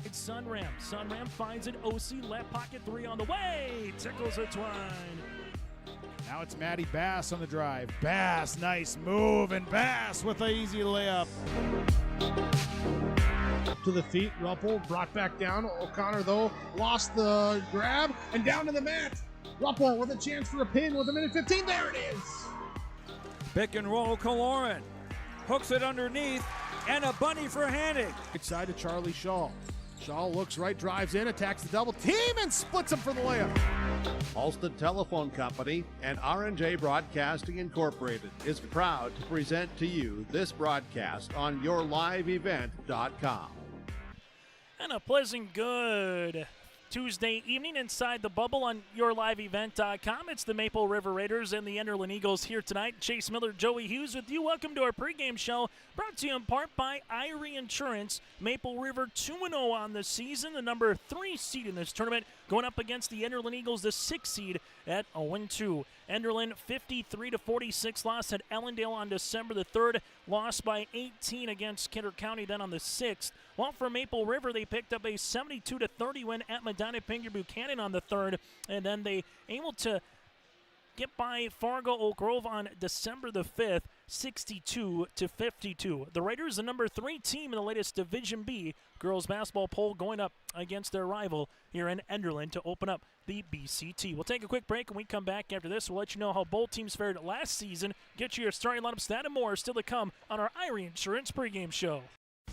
It's Sunram. Sunram finds it. OC left pocket three on the way. Tickles it Twine. Now it's Maddie Bass on the drive. Bass, nice move, and Bass with an easy layup. To the feet, Ruppel brought back down. O'Connor, though, lost the grab and down to the mat. Ruppel with a chance for a pin with a minute 15. There it is. Pick and roll, Kaloran. Hooks it underneath, and a bunny for Hannig. Right side to Charlie Shaw. Shaw looks right, drives in, attacks the double team, and splits him for the layup. Halstead Telephone Company and R&J Broadcasting Incorporated is proud to present to you this broadcast on yourliveevent.com. And a pleasant good Tuesday evening inside the bubble on yourliveevent.com. It's the Maple River Raiders and the Enderlin Eagles here tonight. Chase Miller, Joey Hughes with you. Welcome to our pregame show, brought to you in part by Irie Insurance. Maple River 2-0 on the season, the number 3 seed in this tournament, going up against the Enderlin Eagles, the 6th seed at 0-2. Enderlin 53-46 loss at Ellendale on December the 3rd, lost by 18 against Kidder County then on the 6th. While for Maple River, they picked up a 72-30 win at Medina Pingree Buchanan on the 3rd, and then they able to get by Fargo Oak Grove on December the 5th, 62-52. The Raiders, the number 3 team in the latest Division B girls basketball poll, going up against their rival here in Enderlin to open up the BCT. We'll take a quick break. When we come back after this, we'll let you know how both teams fared last season, get you your starting lineups, that and more still to come on our Irie Insurance pregame show.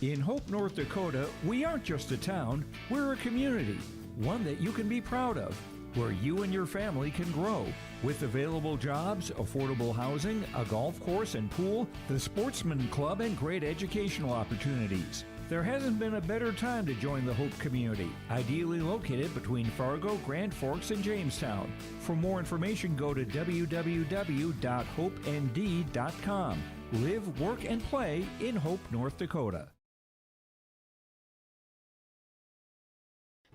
In Hope, North Dakota, we aren't just a town, we're a community, one that you can be proud of, where you and your family can grow. With available jobs, affordable housing, a golf course and pool, the Sportsman Club, and great educational opportunities. There hasn't been a better time to join the Hope community, ideally located between Fargo, Grand Forks, and Jamestown. For more information, go to www.hopend.com. Live, work, and play in Hope, North Dakota.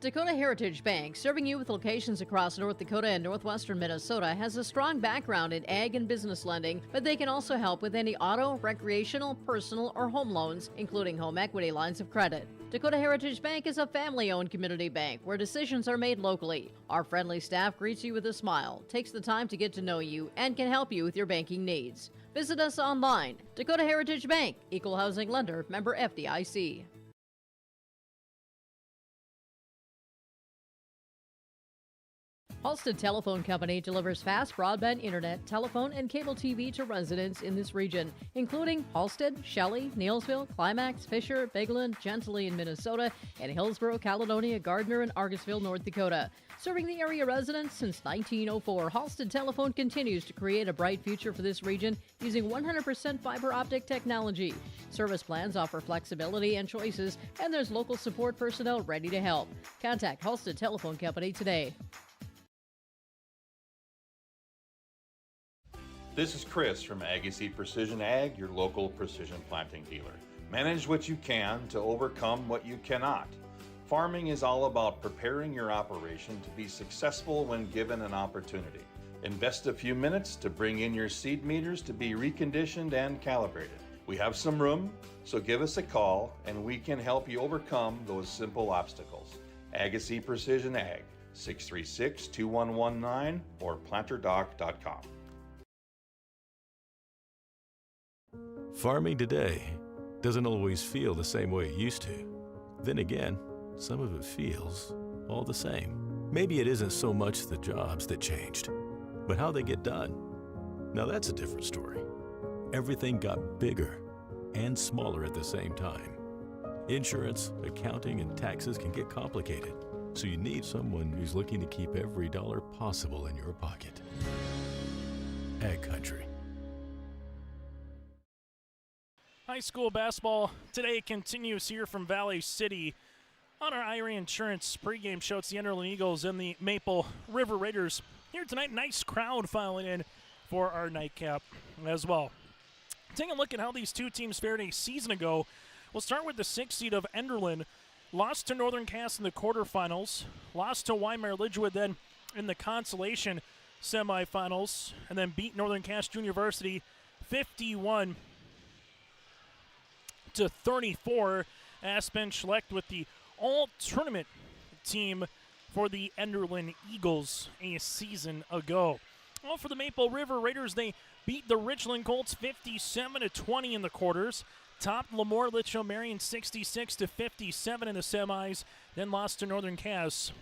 Dakota Heritage Bank, serving you with locations across North Dakota and northwestern Minnesota, has a strong background in ag and business lending, but they can also help with any auto, recreational, personal, or home loans, including home equity lines of credit. Dakota Heritage Bank is a family-owned community bank where decisions are made locally. Our friendly staff greets you with a smile, takes the time to get to know you, and can help you with your banking needs. Visit us online. Dakota Heritage Bank, Equal Housing Lender, member FDIC. Halstead Telephone Company delivers fast broadband internet, telephone, and cable TV to residents in this region, including Halstead, Shelley, Neilsville, Climax, Fisher, Bigland, Gentilly in Minnesota, and Hillsborough, Caledonia, Gardner, and Argosville, North Dakota. Serving the area residents since 1904, Halstead Telephone continues to create a bright future for this region using 100% fiber optic technology. Service plans offer flexibility and choices, and there's local support personnel ready to help. Contact Halstead Telephone Company today. This is Chris from Agassiz Precision Ag, your local precision planting dealer. Manage what you can to overcome what you cannot. Farming is all about preparing your operation to be successful when given an opportunity. Invest a few minutes to bring in your seed meters to be reconditioned and calibrated. We have some room, so give us a call and we can help you overcome those simple obstacles. Agassiz Precision Ag, 636-2119 or planterdoc.com. Farming today doesn't always feel the same way it used to. Then again, some of it feels all the same. Maybe it isn't so much the jobs that changed, but how they get done. Now that's a different story. Everything got bigger and smaller at the same time. Insurance, accounting, and taxes can get complicated, so you need someone who's looking to keep every dollar possible in your pocket. Ag Country. High school basketball today continues here from Valley City on our Irie Insurance pregame show. It's the Enderlin Eagles and the Maple River Raiders here tonight. Nice crowd filing in for our nightcap as well. Taking a look at how these two teams fared a season ago, we'll start with the 6th seed of Enderlin. Lost to Northern Cass in the quarterfinals, lost to Weimar-Lidgewood then in the consolation semifinals, and then beat Northern Cass Junior Varsity 51-46 34. Aspen Schlecht with the all-tournament team for the Enderlin Eagles a season ago. Well, for the Maple River Raiders, they beat the Richland Colts 57-20 in the quarters. Topped Lemoore Litchfield Marion 66-57 in the semis. Then lost to Northern Cass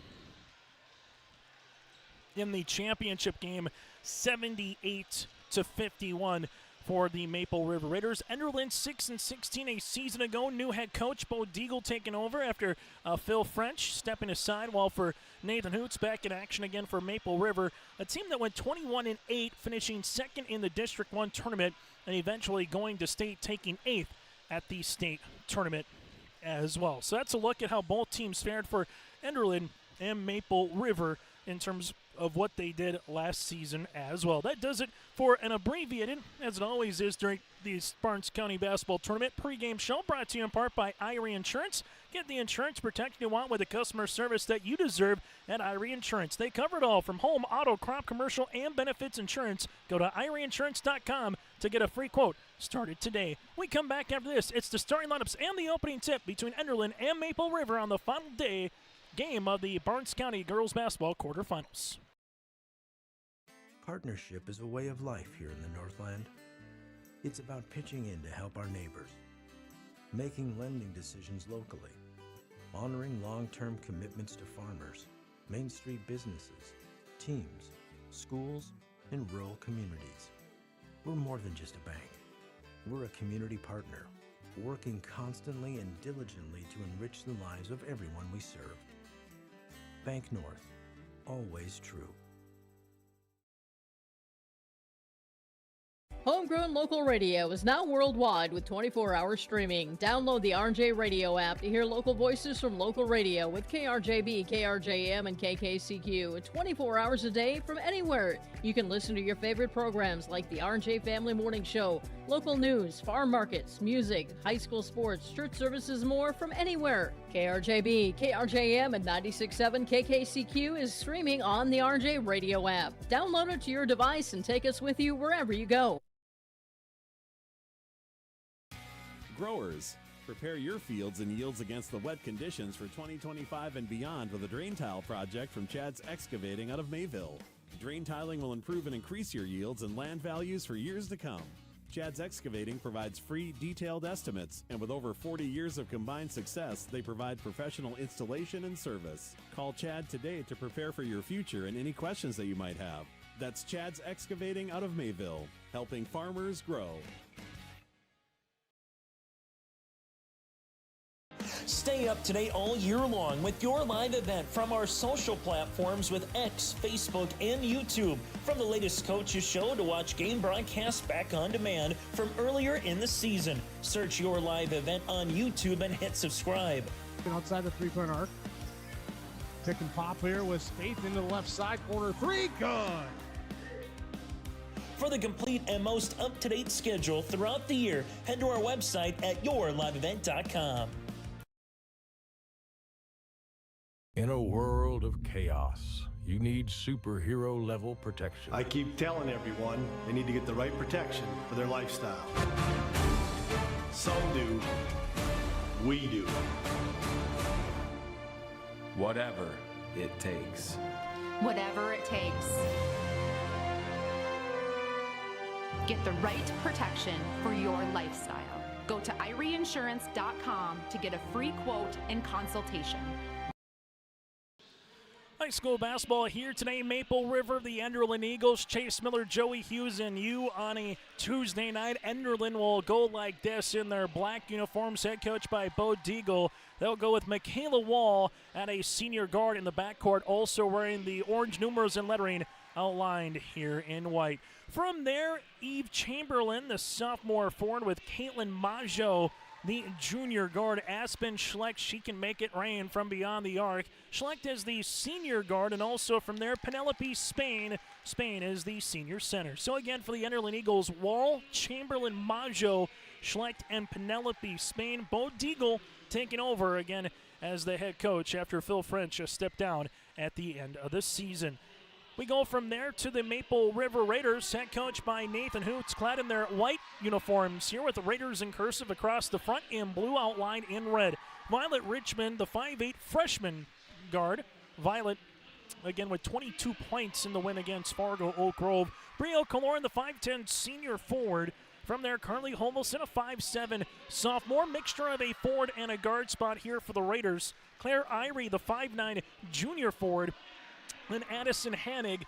in the championship game 78-51 for the Maple River Raiders. Enderlin 6-16 a season ago. New head coach Bo Deagle taking over after Phil French stepping aside, while for Nathan Hoots back in action again for Maple River, a team that went 21-8, finishing second in the District 1 tournament and eventually going to state, taking 8th at the state tournament as well. So that's a look at how both teams fared for Enderlin and Maple River in terms of what they did last season as well. That does it for an abbreviated, as it always is during the Barnes County Basketball Tournament pregame show, brought to you in part by Irie Insurance. Get the insurance protection you want with the customer service that you deserve at Irie Insurance. They cover it all, from home, auto, crop, commercial, and benefits insurance. Go to IrieInsurance.com to get a free quote started today. We come back after this. It's the starting lineups and the opening tip between Enderlin and Maple River on the final game of the Barnes County Girls Basketball Quarterfinals. Partnership is a way of life here in the Northland. It's about pitching in to help our neighbors, making lending decisions locally, honoring long-term commitments to farmers, Main Street businesses, teams, schools, and rural communities. We're more than just a bank. We're a community partner, working constantly and diligently to enrich the lives of everyone we serve. Bank North, always true. Homegrown local radio is now worldwide with 24-hour streaming. Download the RJ Radio app to hear local voices from local radio with KRJB, KRJM, and KKCQ 24 hours a day from anywhere. You can listen to your favorite programs like the RJ Family Morning Show, local news, farm markets, music, high school sports, church services, more from anywhere. KRJB, KRJM, and 96.7 KKCQ is streaming on the RJ Radio app. Download it to your device and take us with you wherever you go. Growers, prepare your fields and yields against the wet conditions for 2025 and beyond with a drain tile project from Chad's Excavating out of Mayville. Drain tiling will improve and increase your yields and land values for years to come. Chad's Excavating provides free, detailed estimates, and with over 40 years of combined success, they provide professional installation and service. Call Chad today to prepare for your future and any questions that you might have. That's Chad's Excavating out of Mayville, helping farmers grow. Stay up to date all year long with your live event from our social platforms with X, Facebook, and YouTube. From the latest coaches show to watch game broadcasts back on demand from earlier in the season. Search your live event on YouTube and hit subscribe. Outside the three-point arc. Pick and pop here with Spaeth into the left side corner. Three, good. For the complete and most up-to-date schedule throughout the year, head to our website at yourliveevent.com. In a world of chaos, you need superhero-level protection. I keep telling everyone they need to get the right protection for their lifestyle. Some do. We do. Whatever it takes. Whatever it takes. Get the right protection for your lifestyle. Go to IrieInsurance.com to get a free quote and consultation. High school basketball here today. Maple River, the Enderlin Eagles, Chase Miller, Joey Hughes, and you on a Tuesday night. Enderlin will go like this in their black uniforms, head coached by Bo Deagle. They'll go with Michaela Wall at a senior guard in the backcourt, also wearing the orange numerals and lettering outlined here in white. From there, Eve Chamberlain, the sophomore forward, with Caitlin Maggio, the junior guard. Aspen Schlecht, she can make it rain from beyond the arc. Schlecht is the senior guard, and also from there, Penelope Spain. Spain is the senior center. So again, for the Enderlin Eagles, Wall, Chamberlain, Maggio, Schlecht, and Penelope Spain. Bo Deagle taking over again as the head coach after Phil French stepped down at the end of the season. We go from there to the Maple River Raiders, head coach by Nathan Hoots, clad in their white uniforms here with the Raiders in cursive across the front and blue outlined in red. Violet Richmond, the 5'8 freshman guard. Violet, again, with 22 points in the win against Fargo Oak Grove. Brio Kaloran, the 5'10 senior forward. From there, Carly Homelson, a 5'7 sophomore, mixture of a forward and a guard spot here for the Raiders. Claire Irie, the 5'9 junior forward. And Addison Hanig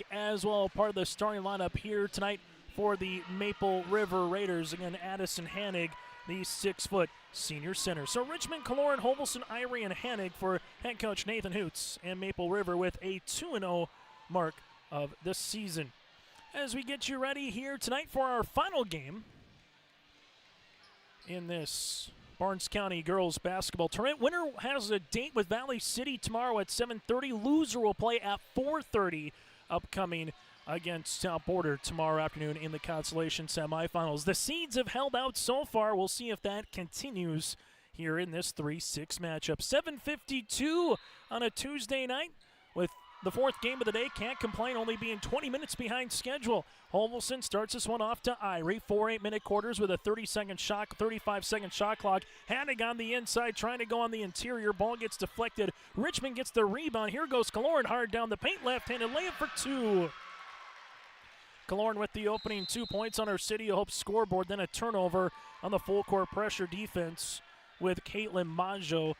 as well, part of the starting lineup here tonight for the Maple River Raiders. Again, Addison Hanig, the 6-foot senior center. So Richmond, Kaloran, Hovelson, Irie, and Hanig for head coach Nathan Hoots, and Maple River with a 2-0 mark of this season. As we get you ready here tonight for our final game in this Barnes County girls basketball tournament. Winner has a date with Valley City tomorrow at 7:30. Loser will play at 4:30 upcoming against South Border tomorrow afternoon in the consolation semifinals. The seeds have held out so far. We'll see if that continues here in this 3-6 matchup. 7:52 on a Tuesday night with the fourth game of the day. Can't complain, only being 20 minutes behind schedule. Hovelson starts this one off to Irie. 4 8-minute quarters with a 35-second shot clock. Hanig on the inside trying to go on the interior. Ball gets deflected. Richmond gets the rebound. Here goes Kaloran hard down the paint. Left-handed layup for 2. Kaloran with the opening 2 points on her City of Hope scoreboard. Then a turnover on the full court pressure defense with Caitlin Maggio.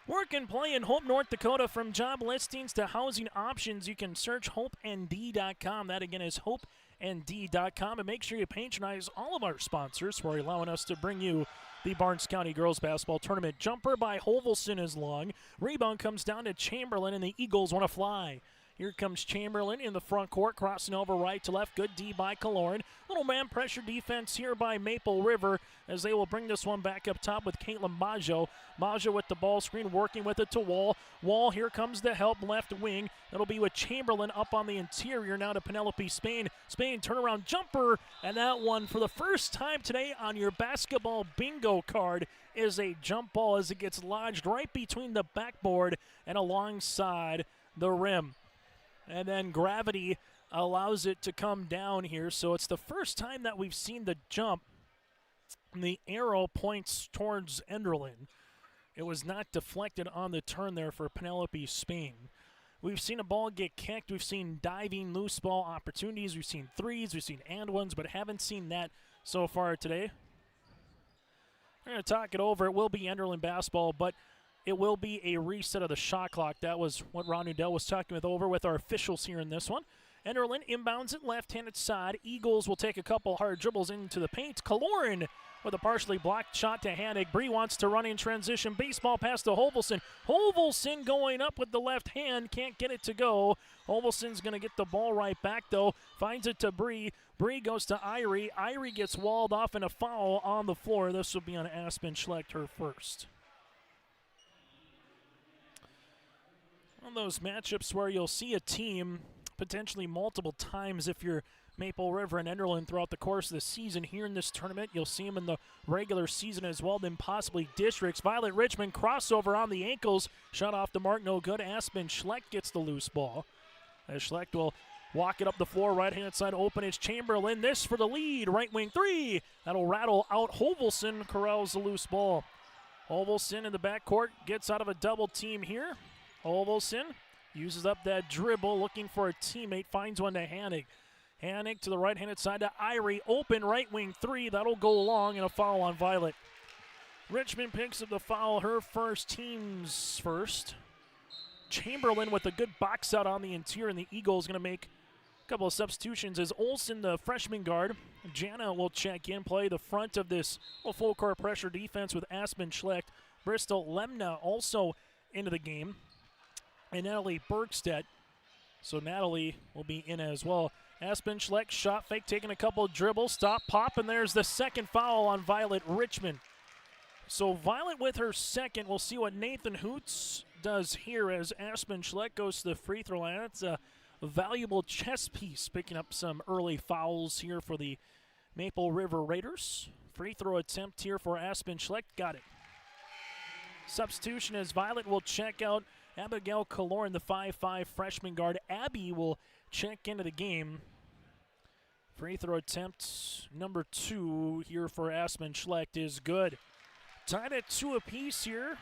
Work and play in Hope, North Dakota. From job listings to housing options, you can search hopeND.com. That again is hopeND.com. And make sure you patronize all of our sponsors for allowing us to bring you the Barnes County Girls Basketball Tournament. Jumper by Hovelson is long. Rebound comes down to Chamberlain, and the Eagles want to fly. Here comes Chamberlain in the front court, crossing over right to left. Good D by Kaloran. Little man pressure defense here by Maple River as they will bring this one back up top with Caitlin Maggio. Maggio with the ball screen, working with it to Wall. Wall, here comes the help, left wing. That'll be with Chamberlain up on the interior now to Penelope Spain. Spain, turnaround jumper, and that one for the first time today on your basketball bingo card is a jump ball as it gets lodged right between the backboard and alongside the rim. And then gravity allows it to come down here. So it's the first time that we've seen the jump. The arrow points towards Enderlin. It was not deflected on the turn there for Penelope Spain. We've seen a ball get kicked. We've seen diving loose ball opportunities. We've seen threes. We've seen and ones, but haven't seen that so far today. We're going to talk it over. It will be Enderlin basketball, but it will be a reset of the shot clock. That was what Ron Udell was talking over with our officials here in this one. Enderlin inbounds it left-handed side. Eagles will take a couple hard dribbles into the paint. Kaloran with a partially blocked shot to Hanig. Bree wants to run in transition. Baseball pass to Hovelson. Hovelson going up with the left hand. Can't get it to go. Hovelson's going to get the ball right back, though. Finds it to Bree. Bree goes to Irie. Irie gets walled off and a foul on the floor. This will be on Aspen Schlecht, her first. One of those matchups where you'll see a team potentially multiple times if you're Maple River and Enderlin throughout the course of the season. Here in this tournament, you'll see them in the regular season as well, then possibly districts. Violet Richmond crossover on the ankles. Shot off the mark, no good. Aspen Schlecht gets the loose ball. As Schlecht will walk it up the floor, right-hand side open. It's Chamberlain. This for the lead. Right wing three. That'll rattle out. Hovelson corrals the loose ball. Hovelson in the backcourt gets out of a double team here. Hovelson uses up that dribble, looking for a teammate, finds one to Hanig. Hanig to the right-handed side to Irie, open right wing three, that'll go long, and a foul on Violet. Richmond picks up the foul, her first, team's first. Chamberlain with a good box out on the interior, and the Eagles going to make a couple of substitutions as Olsen, the freshman guard. Jana will check in, play the front of this full court pressure defense with Aspen Schlecht. Bristol Lemna also into the game. And Natalie Bergstedt. So Natalie will be in as well. Aspen Schlecht shot fake, taking a couple of dribbles, stop, pop, and there's the second foul on Violet Richmond. So Violet with her second. We'll see what Nathan Hoots does here as Aspen Schlecht goes to the free throw line. That's a valuable chess piece, picking up some early fouls here for the Maple River Raiders. Free throw attempt here for Aspen Schlecht. Got it. Substitution as Violet will check out Abigail Kaloran, the 5'5 freshman guard. Abby will check into the game. Free throw attempt number 2 here for Aspen Schlecht is good. Tied at 2 apiece here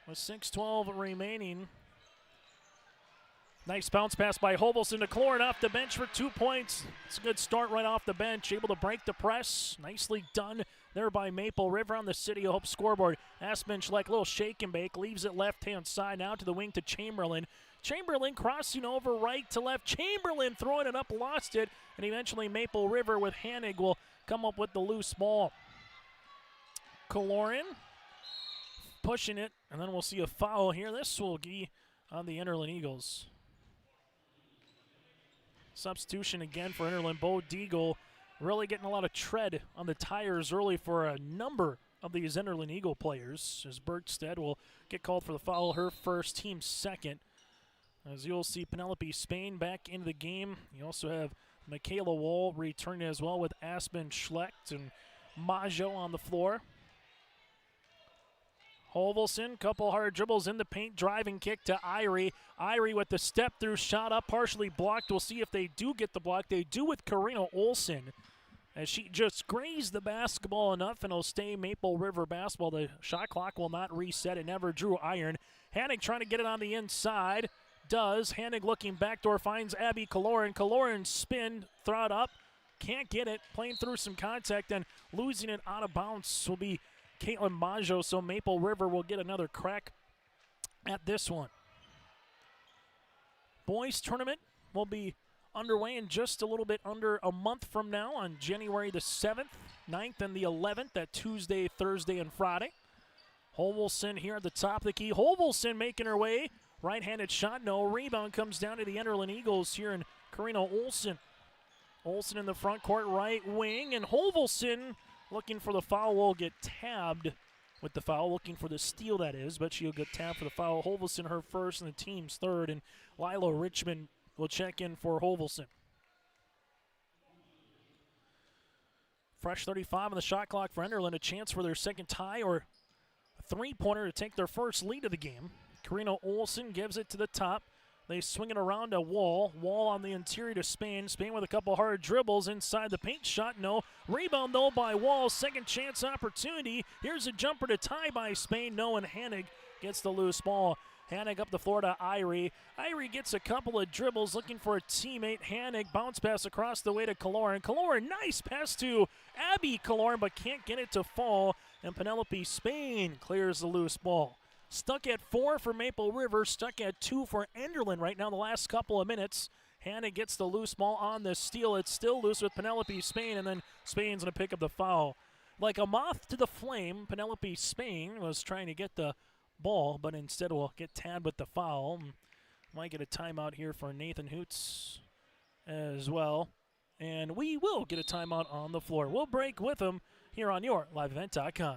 with 6:12 remaining. Nice bounce pass by Hovelson to Kaloran off the bench for 2 points. It's a good start right off the bench. Able to break the press. Nicely done there by Maple River on the City of Hope scoreboard. Aspen Schlecht, little shake and bake, leaves it left-hand side now to the wing to Chamberlain. Chamberlain crossing over right to left. Chamberlain throwing it up, lost it, and eventually Maple River with Hanig will come up with the loose ball. Kaloran pushing it, and then we'll see a foul here. This will be on the Enderlin Eagles. Substitution again for Enderlin. Bo Deagle really getting a lot of tread on the tires early for a number of these Enderlin Eagle players, as Bergstead will get called for the foul, her first, team second. As you'll see, Penelope Spain back into the game. You also have Michaela Wall returning as well with Aspen Schlecht and Majo on the floor. Hovelson, couple hard dribbles in the paint, driving kick to Irie. Irie with the step-through shot up, partially blocked. We'll see if they do get the block. They do with Karina Olsen, as she just grazed the basketball enough, and it'll stay Maple River basketball. The shot clock will not reset. It never drew iron. Hanig trying to get it on the inside. Does. Hanig looking backdoor, finds Abby Kaloran. Kaloran spin, throw it up. Can't get it. Playing through some contact and losing it out of bounds will be Caitlin Majo, so Maple River will get another crack at this one. Boys tournament will be underway in just a little bit under a month from now on January the 7th, 9th, and the 11th, that Tuesday, Thursday, and Friday. Hovelson here at the top of the key. Hovelson making her way. Right-handed shot, no. Rebound comes down to the Enderlin Eagles here in Karina Olsen. Olsen in the front court, right wing, and Hovelson looking for the foul, will get tabbed with the foul, looking for the steal, that is, but she'll get tabbed for the foul. Hovelson her first and the team's third, and Lila Richmond will check in for Hovelson. Fresh 35 on the shot clock for Enderlin, a chance for their second tie or a three-pointer to take their first lead of the game. Karina Olsen gives it to the top. They swing it around a Wall. Wall on the interior to Spain. Spain with a couple hard dribbles inside the paint. Shot, no. Rebound, though, by Wall. Second chance opportunity. Here's a jumper to tie by Spain. No, and Hanig gets the loose ball. Hanig up the floor to Irie. Irie gets a couple of dribbles looking for a teammate. Hanig bounce pass across the way to Kaloran. Kaloran, nice pass to Abby Kaloran, but can't get it to fall. And Penelope Spain clears the loose ball. Stuck at 4 for Maple River, stuck at 2 for Enderlin right now the last couple of minutes. Hannah gets the loose ball on the steal. It's still loose with Penelope Spain, and then Spain's going to pick up the foul. Like a moth to the flame, Penelope Spain was trying to get the ball, but instead will get tabbed with the foul. Might get a timeout here for Nathan Hoots as well. And we will get a timeout on the floor. We'll break with them here on your liveevent.com.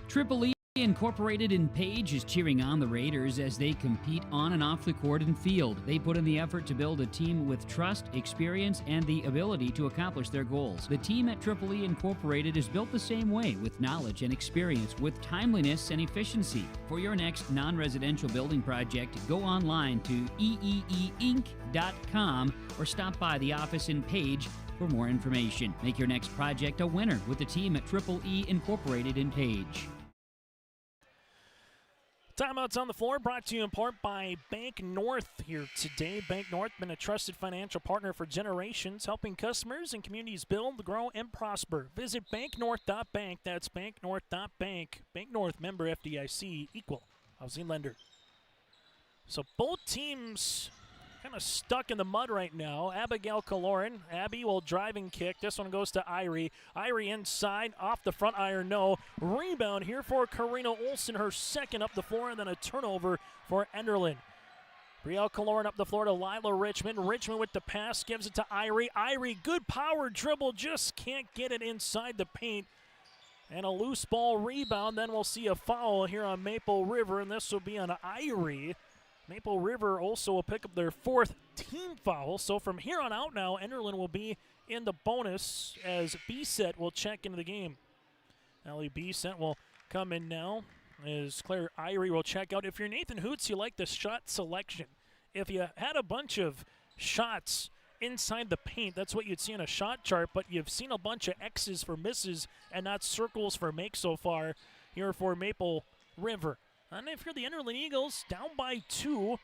Triple E Incorporated in Page is cheering on the Raiders as they compete on and off the court and field. They put in the effort to build a team with trust, experience, and the ability to accomplish their goals. The team at Triple E Incorporated is built the same way, with knowledge and experience, with timeliness and efficiency. For your next non-residential building project, go online to eeeinc.com or stop by the office in Page for more information. Make your next project a winner with the team at Triple E Incorporated in Page. Timeouts on the floor brought to you in part by Bank North here today. Bank North been a trusted financial partner for generations, helping customers and communities build, grow, and prosper. Visit banknorth.bank. That's banknorth.bank. Bank North, member FDIC, equal housing lender. So both teams kind of stuck in the mud right now. Abigail Kaloran. Abby will drive and kick. This one goes to Irie. Irie inside, off the front iron, no. Rebound here for Karina Olsen, her second up the floor, and then a turnover for Enderlin. Brielle Kaloran up the floor to Lila Richmond. Richmond with the pass, gives it to Irie. Irie, good power dribble, just can't get it inside the paint. And a loose ball rebound. Then we'll see a foul here on Maple River, and this will be on Irie. Maple River also will pick up their fourth team foul. So from here on out now, Enderlin will be in the bonus as B-Set will check into the game. Allie B-Set will come in now. as Claire Irie will check out. If you're Nathan Hoots, you like the shot selection. If you had a bunch of shots inside the paint, that's what you'd see on a shot chart, but you've seen a bunch of X's for misses and not circles for makes so far here for Maple River. And if you're the Enderlin Eagles, down by 2,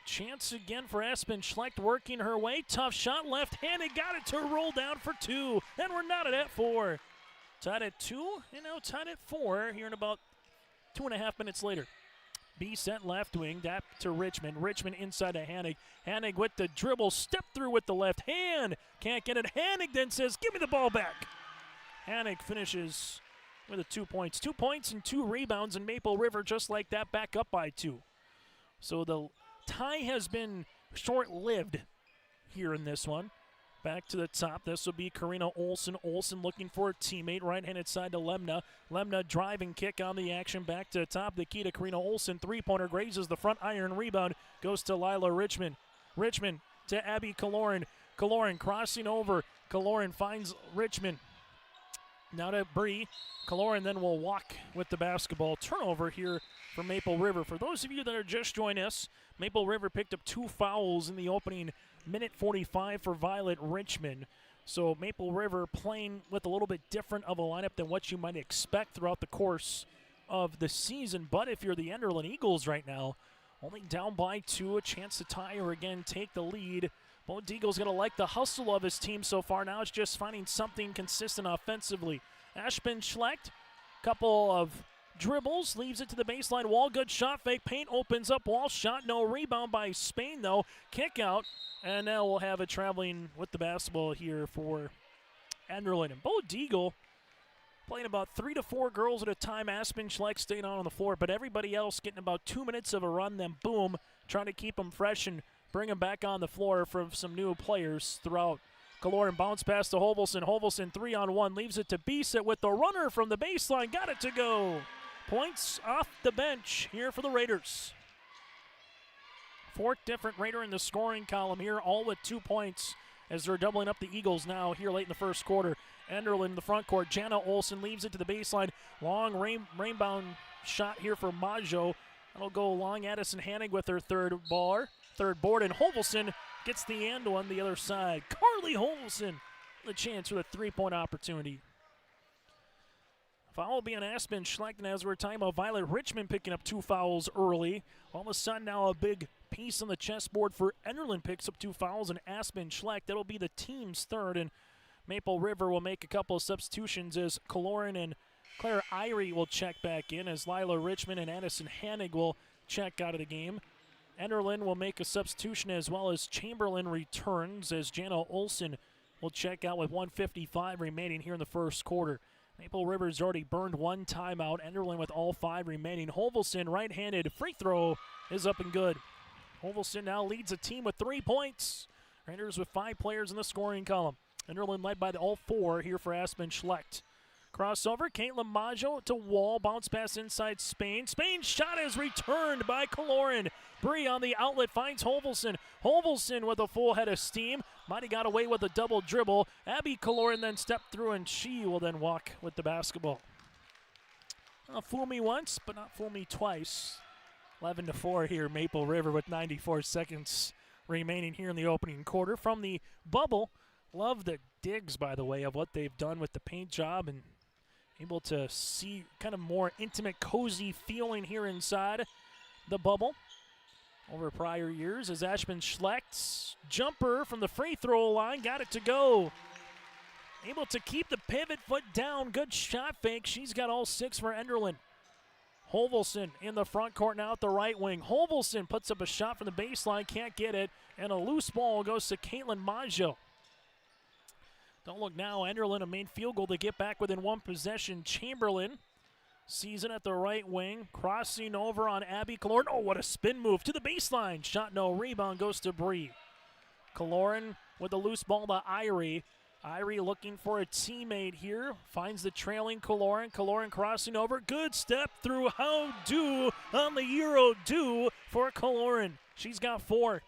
chance again for Aspen Schlecht working her way. Tough shot, left-handed, got it to roll down for 2, and we're knotted at 4. Tied at 2, and now tied at 4 here in about 2.5 minutes later. B set left wing, that to Richmond. Richmond inside to Hanig. Hanig with the dribble, step through with the left hand. Can't get it. Hanig then says, give me the ball back. Hanig finishes with the 2 points. 2 points and 2 rebounds, and Maple River just like that back up by 2. So the tie has been short-lived here in this one. Back to the top. This will be Karina Olsen. Olsen looking for a teammate. Right-handed side to Lemna. Lemna driving kick on the action. Back to the top. The key to Karina Olsen. Three-pointer grazes the front iron. Rebound goes to Lila Richmond. Richmond to Abby Kaloran. Kaloran crossing over. Kaloran finds Richmond. Now to Bree. Kaloran then will walk with the basketball. Turnover here for Maple River. For those of you that are just joining us, Maple River picked up 2 fouls in the opening minute 45 for Violet Richmond. So Maple River playing with a little bit different of a lineup than what you might expect throughout the course of the season. But if you're the Enderlin Eagles right now, only down by 2, a chance to tie or again take the lead. Bo Deagle's going to like the hustle of his team so far. Now it's just finding something consistent offensively. Aspen Schlecht, couple of dribbles, leaves it to the baseline wall. Good shot fake. Paint opens up. Wall shot. No rebound by Spain, though. Kick out. And now we'll have it traveling with the basketball here for Enderlin. And Bo Deagle playing about 3 to 4 girls at a time. Aspen Schlecht staying on the floor, but everybody else getting about 2 minutes of a run, then boom, trying to keep them fresh and bring them back on the floor from some new players throughout. Kaloran bounce pass to Hovelson. Hovelson 3-on-1, leaves it to Beeset with the runner from the baseline. Got it to go. Points off the bench here for the Raiders. 4th different Raider in the scoring column here, all with 2 points as they're doubling up the Eagles now here late in the first quarter. Enderlin in the front court. Jana Olsen leaves it to the baseline. Long rainbound shot here for Majo. That'll go long. Addison Hanig with her third board, and Hovelson gets the end on the other side. Carly Hovelson the chance with a 3-point opportunity. Foul will be on Aspen Schlecht, and as we're talking about Violet Richmond picking up 2 fouls early. All of a sudden now a big piece on the chessboard for Enderlin picks up 2 fouls, and Aspen Schlecht, that'll be the team's third, and Maple River will make a couple of substitutions as Kaloran and Claire Irie will check back in, as Lila Richmond and Addison Hanig will check out of the game. Enderlin will make a substitution as well as Chamberlain returns, as Jana Olsen will check out with 1:55 remaining here in the first quarter. Maple River's already burned 1 timeout. Enderlin with all 5 remaining. Hovelson, right-handed free throw is up and good. Hovelson now leads the team with 3 points. Raiders with 5 players in the scoring column. Enderlin led by all 4 here for Aspen Schlecht. Crossover, Caitlin Majo to Wall. Bounce pass inside Spain. Spain's shot is returned by Kaloran. Bree on the outlet finds Hovelson. Hovelson with a full head of steam. Might have got away with a double dribble. Abby Kaloran then stepped through, and she will then walk with the basketball. Fool me once, but not fool me twice. 11-4 here, Maple River with 94 seconds remaining here in the opening quarter. From the bubble, love the digs, by the way, of what they've done with the paint job and able to see kind of more intimate, cozy feeling here inside the bubble over prior years, as Aspen Schlecht's jumper from the free throw line got it to go. Able to keep the pivot foot down. Good shot fake. She's got all 6 for Enderlin. Hovelson in the front court now at the right wing. Hovelson puts up a shot from the baseline, can't get it, and a loose ball goes to Caitlin Majo. Don't look now. Enderlin a main field goal to get back within 1 possession. Chamberlain sees it at the right wing. Crossing over on Abby Kaloran. Oh, what a spin move to the baseline. Shot no. Rebound goes to Bree. Kaloran with a loose ball to Irie. Irie looking for a teammate here. Finds the trailing Kaloran. Kaloran crossing over. Good step through. How do on the Euro do for Kaloran. She's got 4.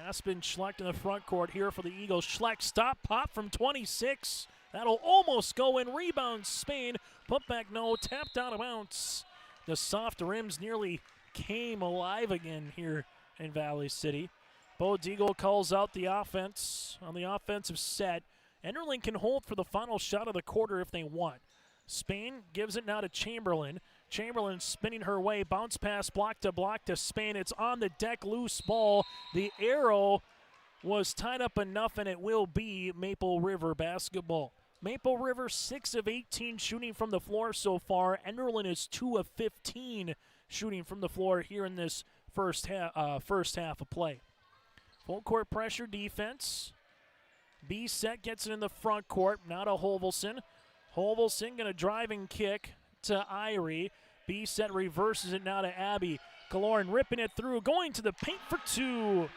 Aspen Schlecht in the front court here for the Eagles. Schlecht stop pop from 26. That'll almost go in. Rebound Spain. Put back no. Tapped out of bounds. The soft rims nearly came alive again here in Valley City. Bo Deagle calls out the offense on the offensive set. Enderlin can hold for the final shot of the quarter if they want. Spain gives it now to Chamberlain. Chamberlain spinning her way. Bounce pass block to Spain. It's on the deck. Loose ball. The arrow was tied up enough, and it will be Maple River basketball. Maple River 6 of 18 shooting from the floor so far. Enderlin is 2 of 15 shooting from the floor here in this first half of play. Full court pressure defense. B set gets it in the front court. Now to Hovelson. Hovelson going to drive and kick to Irie. B set reverses it now to Abby. Kaloran ripping it through, going to the paint for 2.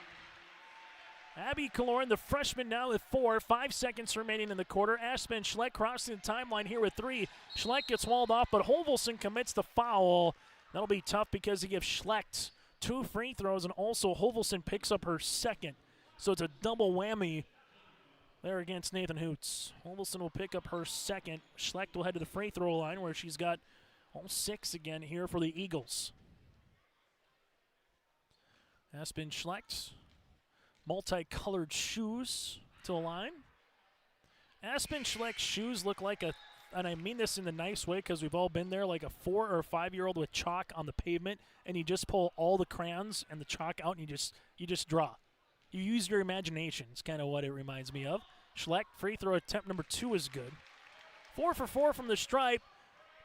Abby Kaloran, the freshman, now with 4. 5 seconds remaining in the quarter. Aspen Schleck crossing the timeline here with 3. Schleck gets walled off, but Hovelson commits the foul. That'll be tough because he gives Schleck 2 free throws, and also Hovelson picks up her second. So it's a double whammy there against Nathan Hoots. Hovelson will pick up her second. Schleck will head to the free throw line where she's got all 6 again here for the Eagles. Aspen Schleck, multicolored shoes to the line. Aspen Schleck's shoes look like and I mean this in the nice way because we've all been there, like a 4 or 5-year-old with chalk on the pavement, and you just pull all the crayons and the chalk out and you just draw. You use your imagination. It's kind of what it reminds me of. Schleck, free throw attempt number 2 is good. 4 for 4 from the stripe.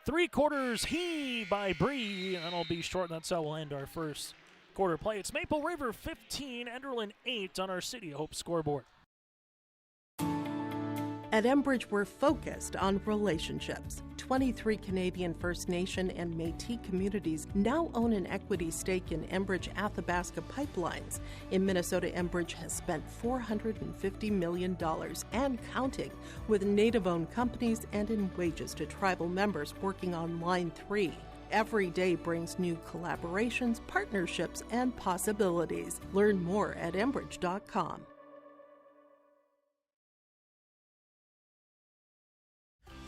3/4 he by Bree. And that'll be short, and that's how we'll end our first quarter play. It's Maple River 15, Enderlin 8 on our City of Hope scoreboard. At Enbridge, we're focused on relationships. 23 Canadian First Nation and Métis communities now own an equity stake in Enbridge Athabasca Pipelines. In Minnesota, Enbridge has spent $450 million and counting, with Native-owned companies and in wages to tribal members working on Line 3. Every day brings new collaborations, partnerships, and possibilities. Learn more at Enbridge.com.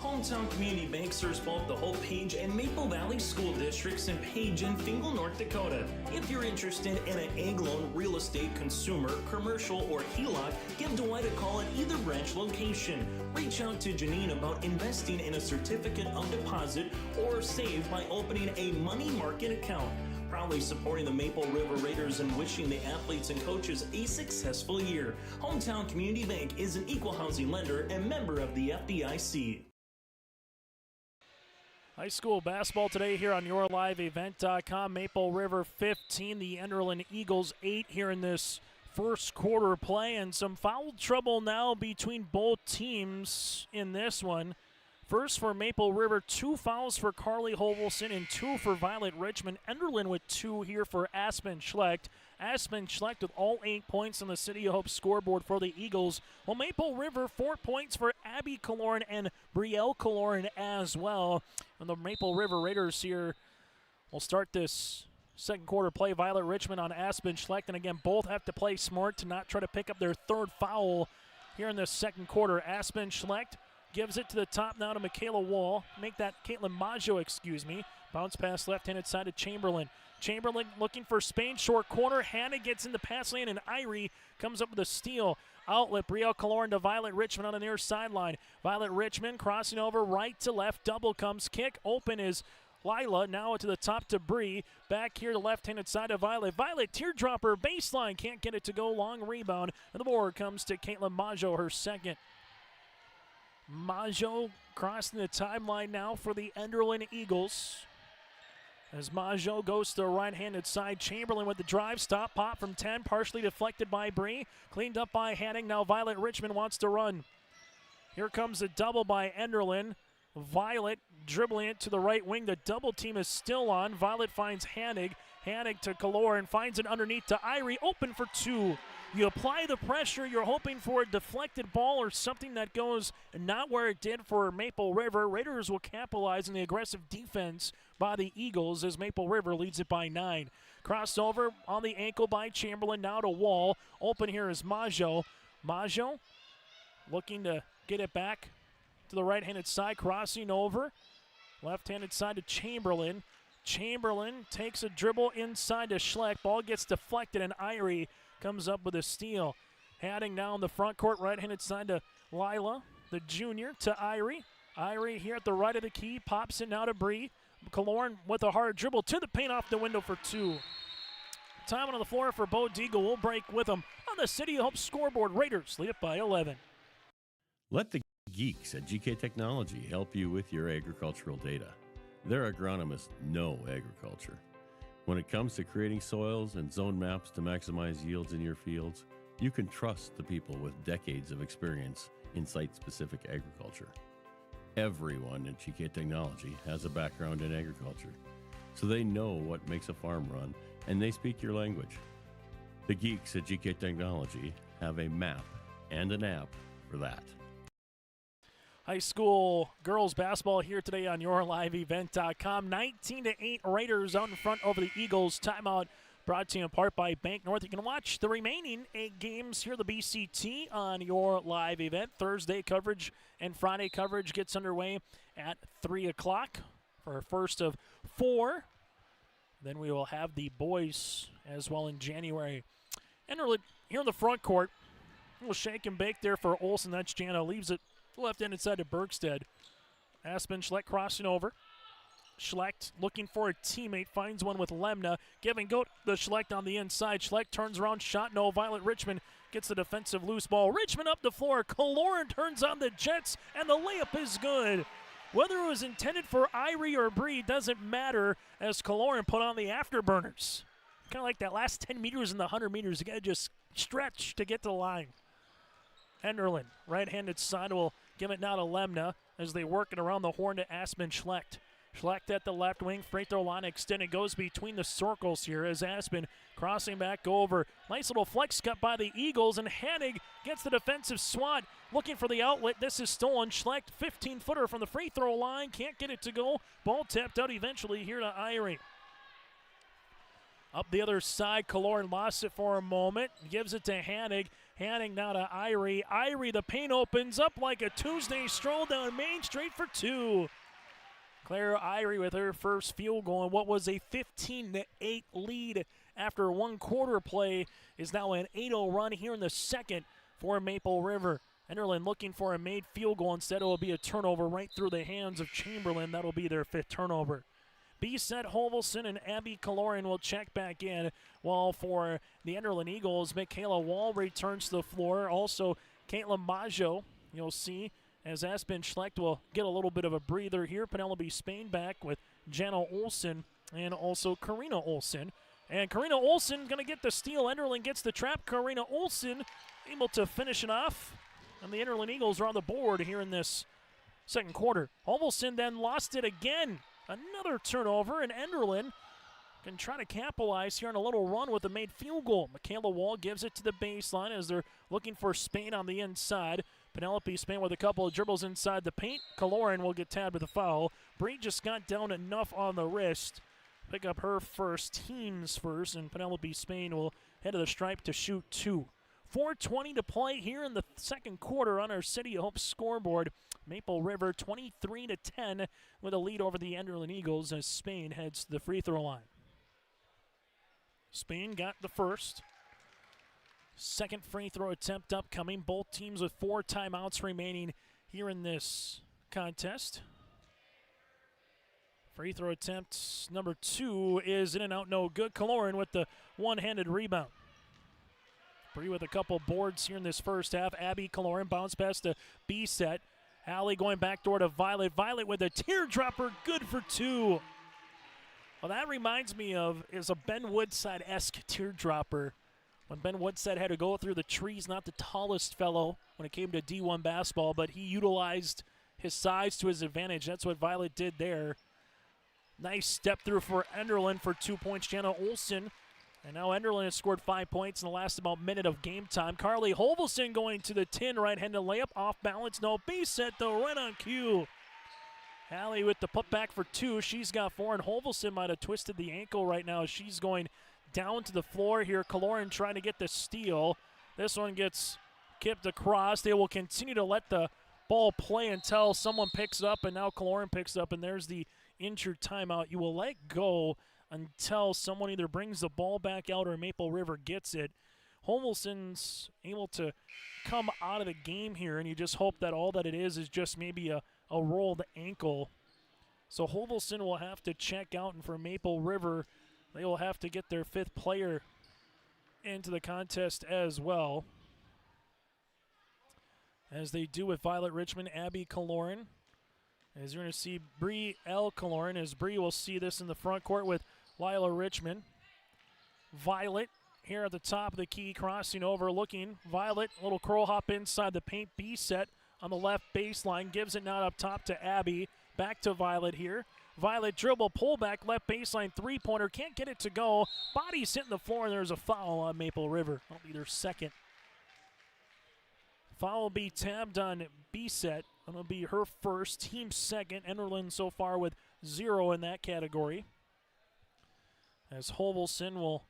Hometown Community Bank serves both the Hope Page and Maple Valley school districts in Page and Fingal, North Dakota. If you're interested in an ag loan, real estate, consumer, commercial, or HELOC, give Dwight a call at either branch location. Reach out to Janine about investing in a certificate of deposit or save by opening a money market account. Proudly supporting the Maple River Raiders and wishing the athletes and coaches a successful year. Hometown Community Bank is an equal housing lender and member of the FDIC. High school basketball today here on YourLiveEvent.com. Maple River 15, the Enderlin Eagles 8 here in this first quarter play. And some foul trouble now between both teams in this one. First for Maple River, 2 fouls for Carly Hovelson and 2 for Violet Richmond. Enderlin with 2 here for Aspen Schlecht. Aspen Schlecht with all 8 points on the City of Hope scoreboard for the Eagles. Well, Maple River, 4 points for Abby Kaloran and Brielle Kaloran as well. And the Maple River Raiders here will start this second quarter play. Violet Richmond on Aspen Schlecht. And again, both have to play smart to not try to pick up their 3rd foul here in the second quarter. Aspen Schlecht gives it to the top now to Michaela Wall. Make that Caitlin Maggio, Bounce pass left-handed side to Chamberlain. Chamberlain looking for Spain, short corner. Hannah gets in the pass lane, and Irie comes up with a steal. Outlet, Brielle Kaloran to Violet Richmond on the near sideline. Violet Richmond crossing over right to left. Double comes kick. Open is Lila. Now to the top to Bree. Back here to left-handed side to Violet. Violet teardropper baseline. Can't get it to go. Long rebound. And the board comes to Caitlin Maggio, her second. Maggio crossing the timeline now for the Enderlin Eagles. As Maggio goes to the right-handed side, Chamberlain with the drive, stop, pop from 10, partially deflected by Bree, cleaned up by Hanning. Now Violet Richmond wants to run. Here comes a double by Enderlin. Violet dribbling it to the right wing. The double team is still on. Violet finds Hannig. Hannig to Kaloran, finds it underneath to Irie, open for 2. You apply the pressure, you're hoping for a deflected ball or something that goes not where it did for Maple River. Raiders will capitalize on the aggressive defense by the Eagles as Maple River leads it by 9. Crossover on the ankle by Chamberlain, now to Wall. Open here is Maggio. Maggio looking to get it back to the right-handed side, crossing over. Left-handed side to Chamberlain. Chamberlain takes a dribble inside to Schleck. Ball gets deflected, and Irie comes up with a steal. Heading down the front court, right-handed side to Lila, the junior, to Irie. Irie here at the right of the key, pops it now to Bree. Kaloran with a hard dribble to the paint, off the window for 2. Time on the floor for Bo Deagle. We'll break with him on the City of Hope scoreboard. Raiders lead it by 11. Let the geeks at GK Technology help you with your agricultural data. Their agronomists know agriculture. When it comes to creating soils and zone maps to maximize yields in your fields, you can trust the people with decades of experience in site-specific agriculture. Everyone at GK Technology has a background in agriculture, so they know what makes a farm run, and they speak your language. The geeks at GK Technology have a map and an app for that. High school girls basketball here today on YourLiveEvent.com. 19-8 Raiders out in front over the Eagles. Timeout brought to you in part by Bank North. You can watch the remaining 8 games here at the BCT on Your Live Event. Thursday coverage and Friday coverage gets underway at 3 o'clock for our first of 4. Then we will have the boys as well in January. Enderlin here in the front court. A little shake and bake there for Olsen. That's Jana. Leaves it left-handed side to Bergstead. Aspen Schleck crossing over. Schlecht looking for a teammate. Finds one with Lemna. Give and go to Schlecht on the inside. Schlecht turns around. Shot no. Violet Richmond gets the defensive loose ball. Richmond up the floor. Kaloran turns on the Jets, and the layup is good. Whether it was intended for Irie or Bree doesn't matter, as Kaloran put on the afterburners. Kind of like that last 10 meters in the 100 meters. You got to just stretch to get to the line. Enderlin, right-handed side, will give it now to Lemna as they work it around the horn to Aspen Schlecht. Schlecht at the left wing, free throw line extended, goes between the circles here as Aspen crossing back over. Nice little flex cut by the Eagles, and Hanig gets the defensive swat, looking for the outlet. This is stolen. Schlecht, 15-footer from the free throw line, can't get it to go. Ball tapped out eventually here to Irie. Up the other side, Kaloran lost it for a moment, gives it to Hanig. Hanig now to Irie. Irie, the paint opens up like a Tuesday stroll down Main Street for 2. Claire Irie with her first field goal, and what was a 15-8 lead after one quarter play is now an 8-0 run here in the second for Maple River. Enderlin looking for a made field goal. Instead, it will be a turnover right through the hands of Chamberlain. That'll be their 5th turnover. B-Set Hovelson and Abby Kaloran will check back in, while for the Enderlin Eagles, Michaela Wall returns to the floor. Also, Caitlin Maggio, you'll see, as Aspen Schlecht will get a little bit of a breather here. Penelope Spain back with Jana Olsen and also Karina Olsen. And Karina Olsen going to get the steal. Enderlin gets the trap. Karina Olsen able to finish it off. And the Enderlin Eagles are on the board here in this second quarter. Hovelson then lost it again. Another turnover, and Enderlin can try to capitalize here on a little run with a made field goal. Michaela Wall gives it to the baseline as they're looking for Spain on the inside. Penelope Spain with a couple of dribbles inside the paint. Kaloran will get tabbed with a foul. Bree just got down enough on the wrist. Pick up her first, team's first, and Penelope Spain will head to the stripe to shoot 2. 4:20 to play here in the second quarter on our City of Hope scoreboard. Maple River 23-10 with a lead over the Enderlin Eagles as Spain heads to the free throw line. Spain got the first. Second free throw attempt upcoming. Both teams with 4 timeouts remaining here in this contest. Free throw attempt number 2 is in and out, no good. Kaloran with the one-handed rebound. Bree with a couple boards here in this first half. Abby Kaloran bounce pass to B-Set. Hallie going back door to Violet. Violet with a teardropper, good for 2. Well, that reminds me of is a Ben Woodside-esque teardropper. When Ben Woodside had to go through the trees, not the tallest fellow when it came to D1 basketball, but he utilized his size to his advantage. That's what Violet did there. Nice step through for Enderlin for 2 points. Jana Olsen. And now Enderlin has scored 5 points in the last about minute of game time. Carly Hovelson going to the tin, right-handed layup, off balance, no B-Set though, right on cue. Hallie with the putback for 2. She's got 4, and Hovelson might have twisted the ankle right now. She's going down to the floor here. Kaloran trying to get the steal. This one gets kicked across. They will continue to let the ball play until someone picks it up, and now Kaloran picks it up, and there's the injured timeout, you will let go until someone either brings the ball back out or Maple River gets it. Homelsson's able to come out of the game here, and you just hope that all that it is just maybe a rolled ankle. So Homelsson will have to check out, and for Maple River, they will have to get their 5th player into the contest as well, as they do with Violet Richmond, Abby Kaloran. As you're going to see Bree L. Kaloran, as Bree will see this in the front court with Lila Richmond. Violet here at the top of the key, crossing over, looking. Violet, a little curl hop inside the paint, B set on the left baseline, gives it now up top to Abby. Back to Violet here. Violet dribble, pullback, left baseline, three-pointer, can't get it to go. Body's hitting the floor, and there's a foul on Maple River. That'll be their second. Foul will be tabbed on B-Set. That'll be her first, team second. Enderlin so far with 0 in that category. As Homelsson will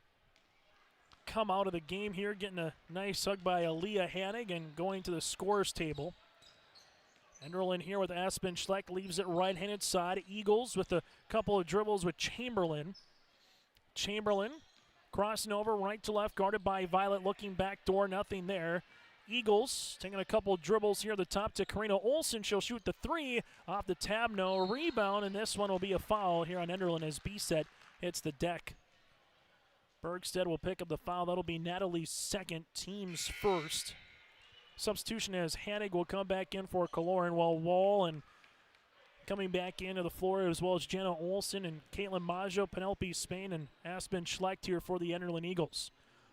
come out of the game here, getting a nice hug by Aaliyah Hannig and going to the scorers table. Enderlin here with Aspen Schleck, leaves it right-handed side. Eagles with a couple of dribbles with Chamberlain. Chamberlain crossing over right to left, guarded by Violet, looking back door, nothing there. Eagles taking a couple of dribbles here at the top to Karina Olsen. She'll shoot the 3 off the tab, no rebound, and this one will be a foul here on Enderlin as B-Set hits the deck. Bergstead will pick up the foul. That'll be Natalie's second, team's first. Substitution as Hannig will come back in for Kaloran, while Wall and coming back into the floor, as well as Jenna Olsen and Caitlin Maggio, Penelope Spain, and Aspen Schlecht here for the Enderlin Eagles.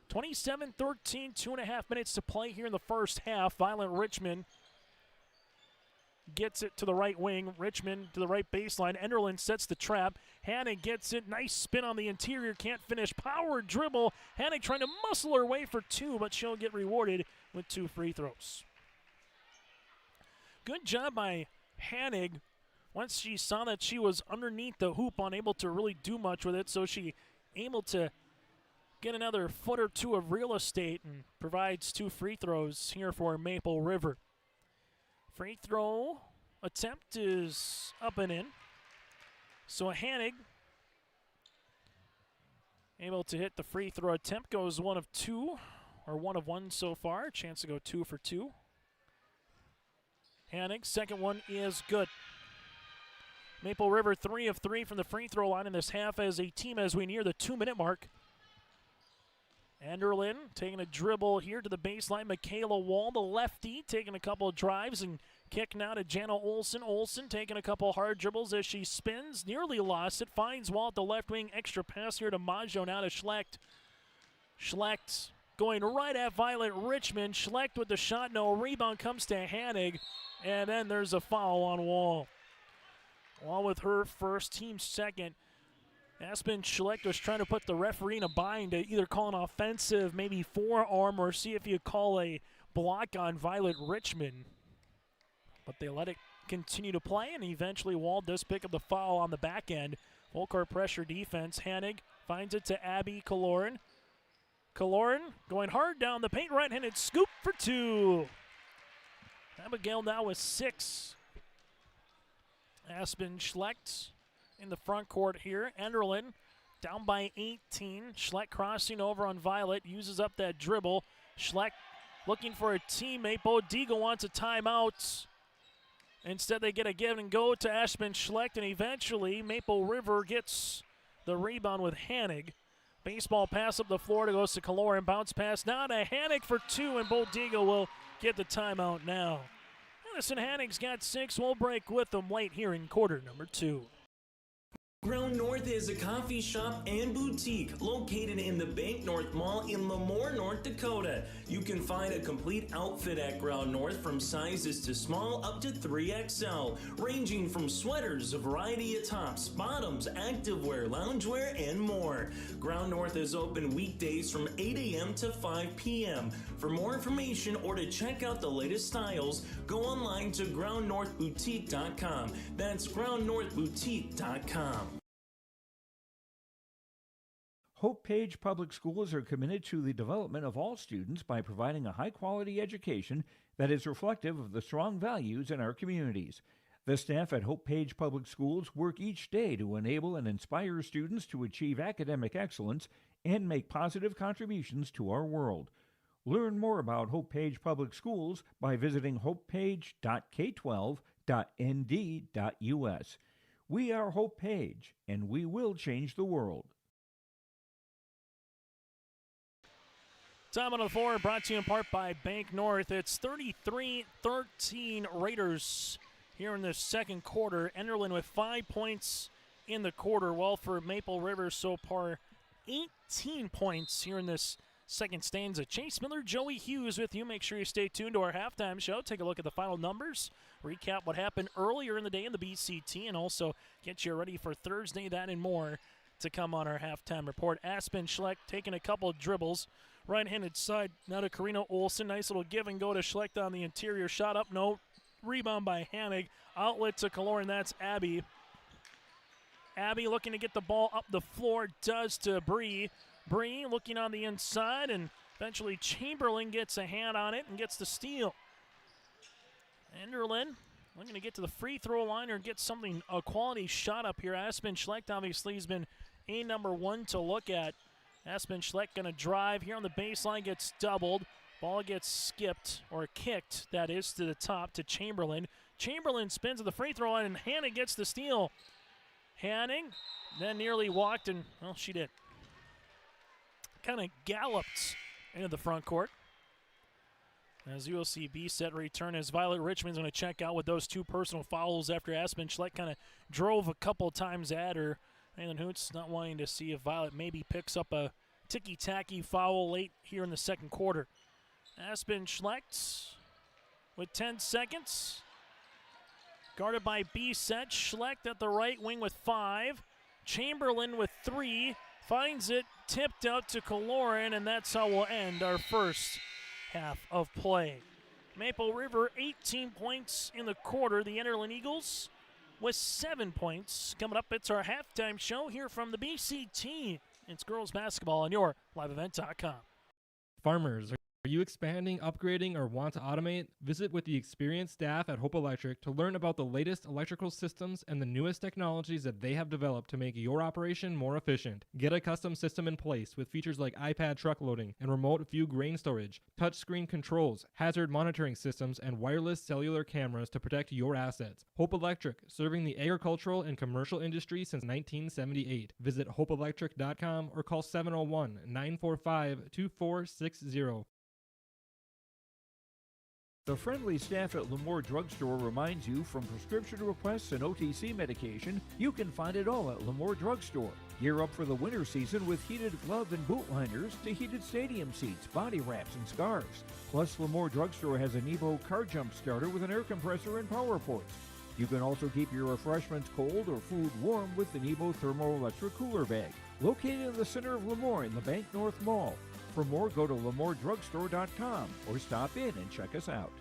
27-13, 2.5 minutes to play here in the first half. Violet Richmond gets it to the right wing. Richmond to the right baseline. Enderlin sets the trap. Hannig gets it. Nice spin on the interior. Can't finish. Power dribble. Hannig trying to muscle her way for 2, but she'll get rewarded with 2 free throws. Good job by Hannig. Once she saw that she was underneath the hoop, unable to really do much with it, so she able to get another foot or 2 of real estate and provides 2 free throws here for Maple River. Free throw attempt is up and in. So Hannig able to hit the free throw attempt, goes 1 of 2, or 1 of 1 so far. Chance to go 2 for 2. Hannig, second one is good. Maple River 3 of 3 from the free throw line in this half as a team as we near the 2-minute mark. Enderlin taking a dribble here to the baseline. Michaela Wall, the lefty, taking a couple of drives and kick now to Jana Olsen. Olsen taking a couple hard dribbles as she spins. Nearly lost it. Finds Wall at the left wing. Extra pass here to Maggio, now to Schlecht. Schlecht going right at Violet Richmond. Schlecht with the shot. No rebound, comes to Hannig. And then there's a foul on Wall. Wall with her first, team second. Aspen Schlecht was trying to put the referee in a bind to either call an offensive, maybe forearm, or see if you call a block on Violet Richmond. But they let it continue to play, and eventually Wall does pick up the foul on the back end. Full court pressure defense. Hannig finds it to Abby Kaloran. Kaloran going hard down the paint, right-handed scoop for 2. Abigail now with 6. Aspen Schlecht in the front court here. Enderlin down by 18. Schlecht crossing over on Violet, uses up that dribble. Schlecht looking for a teammate. Bodiga wants a timeout. Instead, they get a give and go to Aspen Schlecht, and eventually Maple River gets the rebound with Hannig. Baseball pass up the floor to goes to Kaloran. Bounce pass now to Hannig for 2, and Bodiga will get the timeout now. Madison Hannig's got 6. We'll break with them late here in quarter number 2. Ground North is a coffee shop and boutique located in the Bank North Mall in Lemoore, North Dakota. You can find a complete outfit at Ground North from sizes to small up to 3XL, ranging from sweaters, a variety of tops, bottoms, activewear, loungewear, and more. Ground North is open weekdays from 8 a.m. to 5 p.m. For more information or to check out the latest styles, go online to groundnorthboutique.com. That's groundnorthboutique.com. Hope Page Public Schools are committed to the development of all students by providing a high-quality education that is reflective of the strong values in our communities. The staff at Hope Page Public Schools work each day to enable and inspire students to achieve academic excellence and make positive contributions to our world. Learn more about Hope Page Public Schools by visiting hopepage.k12.nd.us. We are Hope Page, and we will change the world. Time on the floor brought to you in part by Bank North. It's 33-13 Raiders here in the second quarter. Enderlin with 5 points in the quarter. Well, for Maple River so far, 18 points here in this second stanza. Chase Miller, Joey Hughes with you. Make sure you stay tuned to our halftime show. Take a look at the final numbers, recap what happened earlier in the day in the BCT, and also get you ready for Thursday. That and more to come on our halftime report. Aspen Schleck taking a couple of dribbles. Right-handed side, now to Karina Olsen. Nice little give and go to Schlecht on the interior. Shot up, no. Rebound by Hanig. Outlet to Kaloran, that's Abby. Abby looking to get the ball up the floor, does to Bree. Bree looking on the inside, and eventually Chamberlain gets a hand on it and gets the steal. Enderlin looking to get to the free throw line or get something, a quality shot up here. Aspen Schlecht obviously has been a number one to look at. Aspen Schlecht going to drive here on the baseline, gets doubled. Ball gets skipped, or kicked, that is, to the top to Chamberlain. Chamberlain spins to the free throw line, and Hannah gets the steal. Hanning then nearly walked, and, well, she did. Kind of galloped into the front court. As you will see B-set return as Violet Richmond's going to check out with those two personal fouls after Aspen Schlecht kind of drove a couple times at her. Aylin Hoots not wanting to see if Violet maybe picks up a ticky-tacky foul late here in the second quarter. Aspen Schlecht with 10 seconds. Guarded by B-set. Schlecht at the right wing with 5. Chamberlain with 3. Finds it, tipped out to Kaloran, and that's how we'll end our first half of play. Maple River 18 points in the quarter. The Enderlin Eagles with 7 points. Coming up, it's our halftime show here from the BCT. It's girls basketball on your liveevent.com. Farmers, are you expanding, upgrading, or want to automate? Visit with the experienced staff at Hope Electric to learn about the latest electrical systems and the newest technologies that they have developed to make your operation more efficient. Get a custom system in place with features like iPad truck loading and remote view grain storage, touchscreen controls, hazard monitoring systems, and wireless cellular cameras to protect your assets. Hope Electric, serving the agricultural and commercial industry since 1978. Visit hopeelectric.com or call 701-945-2460. The friendly staff at Lemoore Drugstore reminds you, from prescription requests and OTC medication, you can find it all at Lemoore Drugstore. Gear up for the winter season with heated glove and boot liners to heated stadium seats, body wraps, and scarves. Plus, Lemoore Drugstore has an Evo car jump starter with an air compressor and power ports. You can also keep your refreshments cold or food warm with an Evo thermoelectric cooler bag. Located in the center of Lemoore in the Bank North Mall. For more, go to LemooreDrugstore.com or stop in and check us out.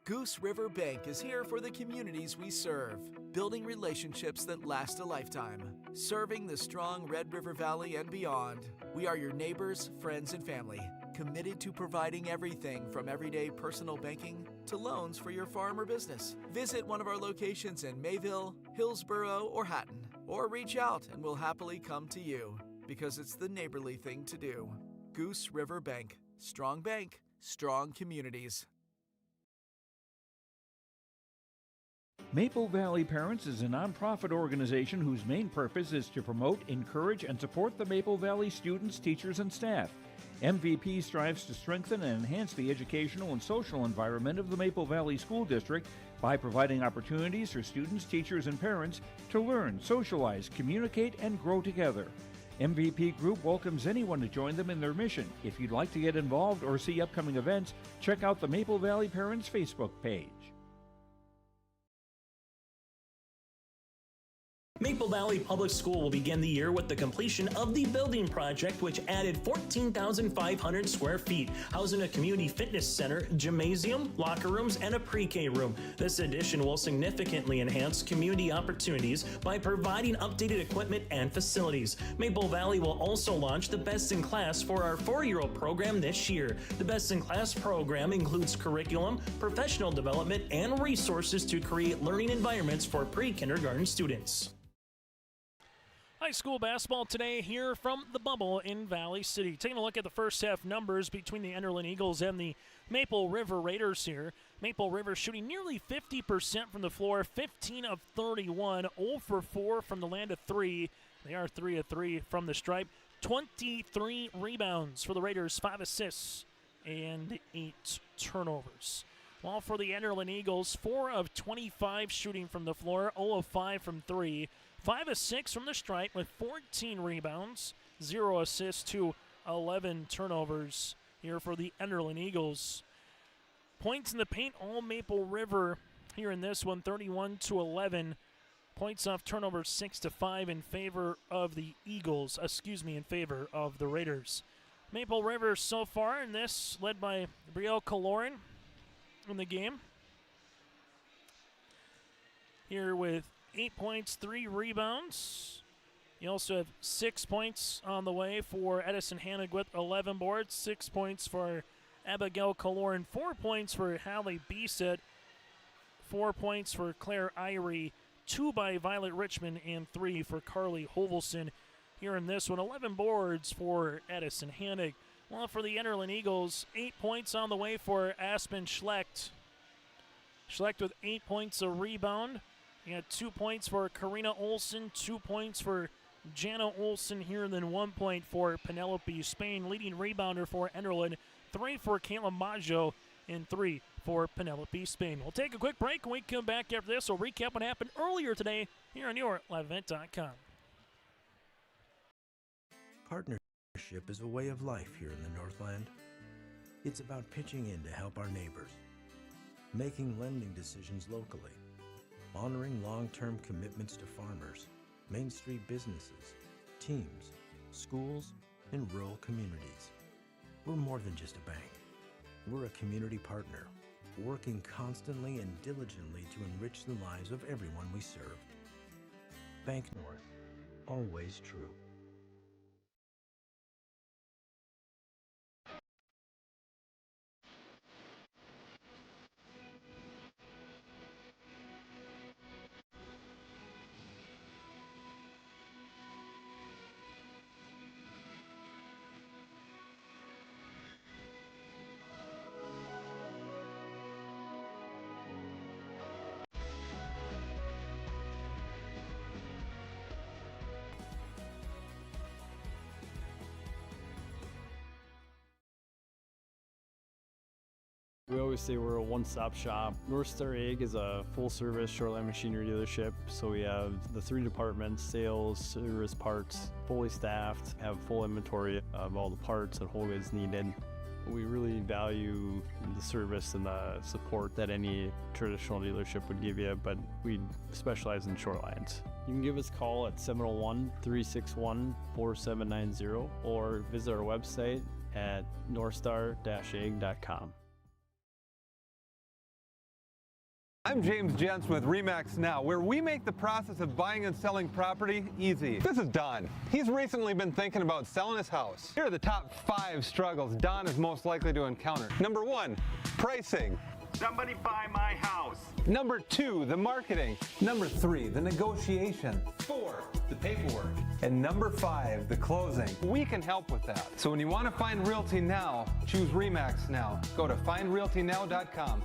Goose River Bank is here for the communities we serve, building relationships that last a lifetime, serving the strong Red River Valley and beyond. We are your neighbors, friends, and family, committed to providing everything from everyday personal banking to loans for your farm or business. Visit one of our locations in Mayville, Hillsborough, or Hatton, or reach out and we'll happily come to you, because it's the neighborly thing to do. Goose River Bank, strong, strong communities. Maple Valley Parents is a nonprofit organization whose main purpose is to promote, encourage, and support the Maple Valley students, teachers, and staff. MVP strives to strengthen and enhance the educational and social environment of the Maple Valley School District by providing opportunities for students, teachers, and parents to learn, socialize, communicate, and grow together. MVP Group welcomes anyone to join them in their mission. If you'd like to get involved or see upcoming events, check out the Maple Valley Parents Facebook page. Maple Valley Public School will begin the year with the completion of the building project, which added 14,500 square feet, housing a community fitness center, gymnasium, locker rooms, and a pre-K room. This addition will significantly enhance community opportunities by providing updated equipment and facilities. Maple Valley will also launch the Best in Class for our 4-year-old program this year. The Best in Class program includes curriculum, professional development, and resources to create learning environments for pre-kindergarten students. High school basketball today here from the Bubble in Valley City. Taking a look at the first half numbers between the Enderlin Eagles and the Maple River Raiders here. Maple River shooting nearly 50% from the floor, 15 of 31, 0 for 4 from the land of 3. They are 3 of 3 from the stripe. 23 rebounds for the Raiders, 5 assists, and 8 turnovers. While for the Enderlin Eagles, 4 of 25 shooting from the floor, 0 of 5 from 3. 5 of 6 from the stripe with 14 rebounds, 0 assists to 11 turnovers here for the Enderlin Eagles. Points in the paint, all Maple River here in this one, 31-11. Points off turnovers 6-5 in favor of the Eagles, in favor of the Raiders. Maple River so far in this, led by Brielle Kaloran in the game. Here with 8 points, 3 rebounds. You also have 6 points on the way for Edison Hannig with 11 boards, 6 points for Abigail Kaloran, 4 points for Hallie Beeset, 4 points for Claire Irie, 2 by Violet Richmond, and 3 for Carly Hovelson. Here in this one, 11 boards for Edison Hannig. Well, for the Enderlin Eagles, 8 points on the way for Aspen Schlecht. Schlecht with 8 points a rebound. You got 2 points for Karina Olson, 2 points for Jana Olson here, and then 1 point for Penelope Spain. Leading rebounder for Enderlin, 3 for Caitlin Maggio, and 3 for Penelope Spain. We'll take a quick break. When we come back after this, we'll recap what happened earlier today here on your liveevent.com. Partnership is a way of life here in the Northland. It's about pitching in to help our neighbors, making lending decisions locally, honoring long-term commitments to farmers, Main Street businesses, teams, schools, and rural communities. We're more than just a bank. We're a community partner, working constantly and diligently to enrich the lives of everyone we serve. Bank North, always true. We always say we're a one-stop shop. North Star Ag is a full-service shoreline machinery dealership, so we have the 3 departments: sales, service, parts, fully staffed, have full inventory of all the parts and whole goods needed. We really value the service and the support that any traditional dealership would give you, but we specialize in shorelines. You can give us a call at 701-361-4790 or visit our website at northstar-ag.com. I'm James Jensen with RE/MAX Now, where we make the process of buying and selling property easy. This is Don. He's recently been thinking about selling his house. Here are the top 5 struggles Don is most likely to encounter. Number 1, pricing. Somebody buy my house. Number 2, the marketing. Number 3, the negotiation. 4, the paperwork. And number 5, the closing. We can help with that. So when you want to find Realty Now, choose RE/MAX Now. Go to findrealtynow.com.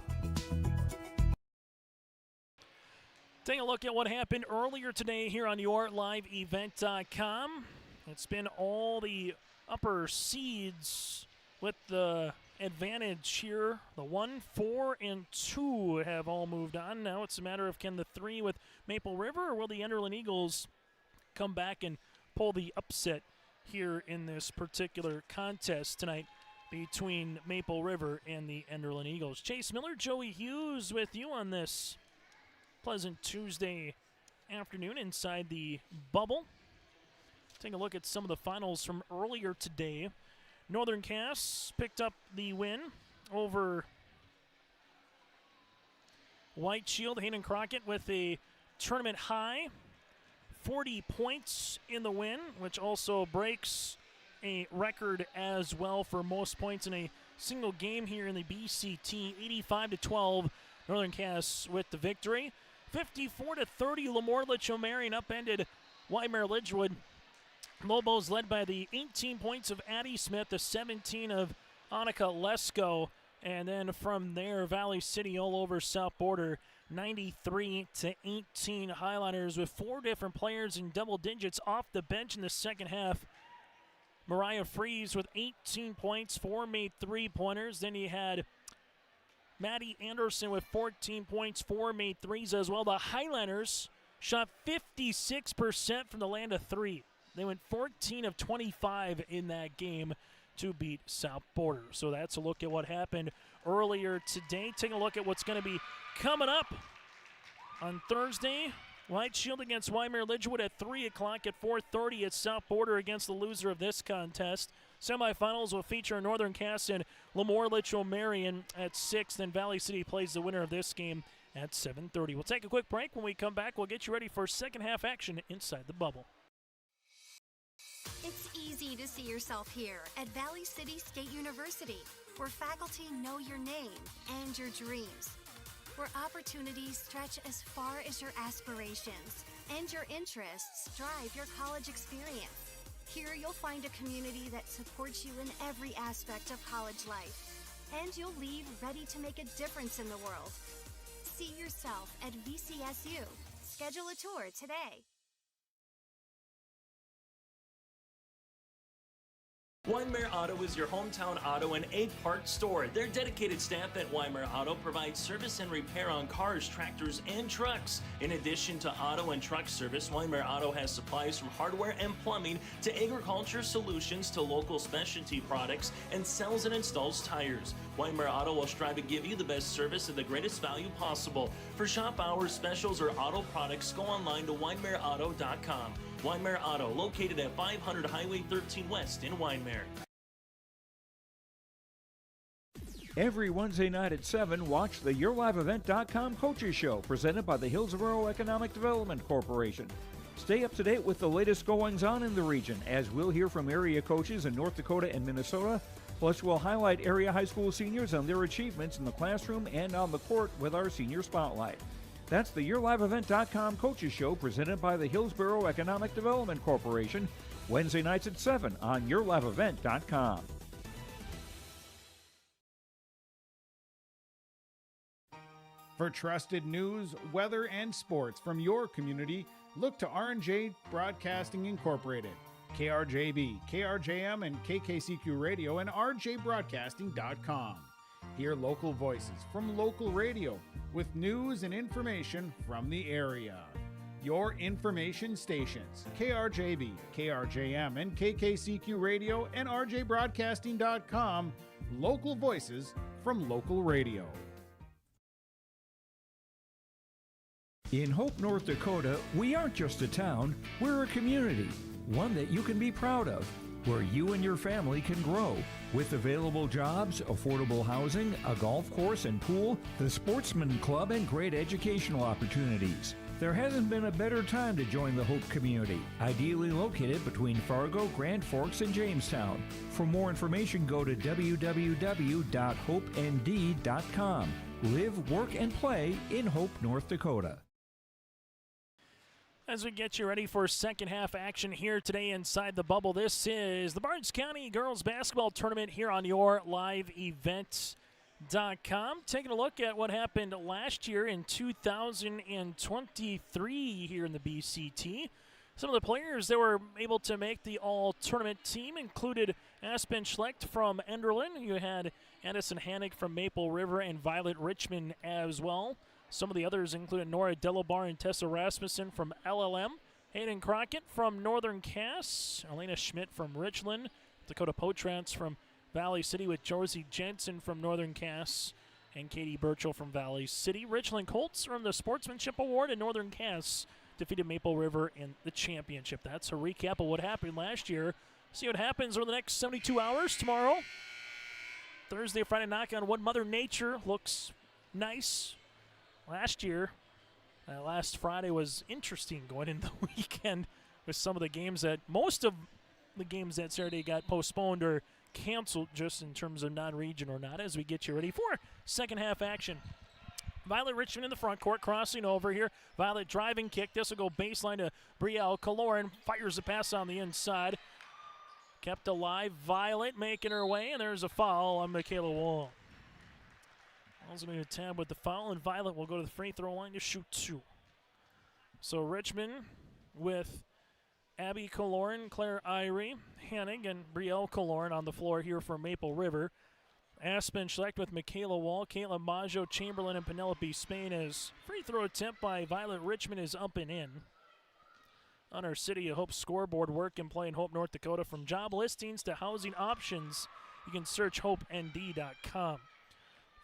Take a look at what happened earlier today here on your liveevent.com. It's been all the upper seeds with the advantage here. The 1, 4, and 2 have all moved on. Now it's a matter of can the 3 with Maple River or will the Enderlin Eagles come back and pull the upset here in this particular contest tonight between Maple River and the Enderlin Eagles. Chase Miller, Joey Hughes with you on this pleasant Tuesday afternoon inside the bubble. Take a look at some of the finals from earlier today. Northern Cass picked up the win over White Shield. Hayden Crockett with a tournament high 40 points in the win, which also breaks a record as well for most points in a single game here in the BCT. 85-12, Northern Cass with the victory. 54-30, Lamorlich O'Marion upended Weimar Lidgewood. Lobos led by the 18 points of Addie Smith, the 17 of Annika Lesko, and then from there, Valley City all over South Border, 93-18. Highliners with 4 different players in double digits off the bench in the second half. Mariah Fries with 18 points, 4 made 3-pointers. Then you had Maddie Anderson with 14 points, 4 made 3s as well. The Highliners shot 56% from the land of 3. They went 14 of 25 in that game to beat South Border. So that's a look at what happened earlier today. Take a look at what's going to be coming up on Thursday. White Shield against Weimar Lidgewood at 3 o'clock. At 4:30 at South Border against the loser of this contest. Semifinals will feature Northern Cass and Lamorlich O'Marion at 6. Then Valley City plays the winner of this game at 7:30. We'll take a quick break. When we come back, we'll get you ready for second half action inside the bubble. It's easy to see yourself here at Valley City State University, where faculty know your name and your dreams, where opportunities stretch as far as your aspirations and your interests drive your college experience. Here you'll find a community that supports you in every aspect of college life, and you'll leave ready to make a difference in the world. See yourself at VCSU. Schedule a tour today. Weimar Auto is your hometown auto and egg parts store. Their dedicated staff at Weimar Auto provides service and repair on cars, tractors, and trucks. In addition to auto and truck service, Weimar Auto has supplies from hardware and plumbing to agriculture solutions to local specialty products and sells and installs tires. Weimar Auto will strive to give you the best service at the greatest value possible. For shop hours, specials, or auto products, go online to WeimarAuto.com. Weimar Auto, located at 500 Highway 13 West in Weimar. Every Wednesday night at 7, watch the YourLiveEvent.com Coaches Show, presented by the Hillsborough Economic Development Corporation. Stay up to date with the latest goings-on in the region, as we'll hear from area coaches in North Dakota and Minnesota. Plus, we'll highlight area high school seniors and their achievements in the classroom and on the court with our Senior Spotlight. That's the YourLiveEvent.com Coaches Show, presented by the Hillsborough Economic Development Corporation, Wednesday nights at 7 on YourLiveEvent.com. For trusted news, weather, and sports from your community, look to R&J Broadcasting Incorporated, KRJB, KRJM, and KKCQ Radio, and RJBroadcasting.com. Hear local voices from local radio with news and information from the area. Your information stations, KRJB, KRJM, and KKCQ Radio, and RJBroadcasting.com. Local voices from local radio. In Hope, North Dakota, we aren't just a town, we're a community, one that you can be proud of, where you and your family can grow. With available jobs, affordable housing, a golf course and pool, the Sportsman Club, and great educational opportunities. There hasn't been a better time to join the Hope community, ideally located between Fargo, Grand Forks, and Jamestown. For more information, go to www.hopend.com. Live, work, and play in Hope, North Dakota. As we get you ready for second half action here today inside the bubble, this is the Barnes County Girls Basketball Tournament here on your liveevent.com. Taking a look at what happened last year in 2023 here in the BCT. Some of the players that were able to make the all-tournament team included Aspen Schlecht from Enderlin. You had Addison Hannick from Maple River and Violet Richmond as well. Some of the others included Nora Delabar and Tessa Rasmussen from LLM, Hayden Crockett from Northern Cass, Elena Schmidt from Richland, Dakota Potrance from Valley City with Josie Jensen from Northern Cass, and Katie Burchell from Valley City. Richland Colts earned the Sportsmanship Award, and Northern Cass defeated Maple River in the championship. That's a recap of what happened last year. See what happens over the next 72 hours tomorrow. Thursday, Friday knock on what Mother Nature looks nice. Last year, last Friday was interesting going into the weekend with some of the games that, most of the games that Saturday got postponed or canceled just in terms of non-region or not, as we get you ready for second half action. Violet Richmond in the front court, crossing over here. Violet driving kick. This will go baseline to Brielle Kaloran. Fires the pass on the inside. Kept alive. Violet making her way, and there's a foul on Michaela Wall. Wall's going to tab with the foul, and Violet will go to the free throw line to shoot 2. So Richmond with Abby Kaloran, Claire Irie, Hennig, and Brielle Kaloran on the floor here for Maple River. Aspen Schlecht with Michaela Wall, Caitlin Maggio, Chamberlain, and Penelope Spain. As free throw attempt by Violet Richmond is up and in. On our City of Hope scoreboard, work and play in Hope, North Dakota. From job listings to housing options, you can search hopend.com.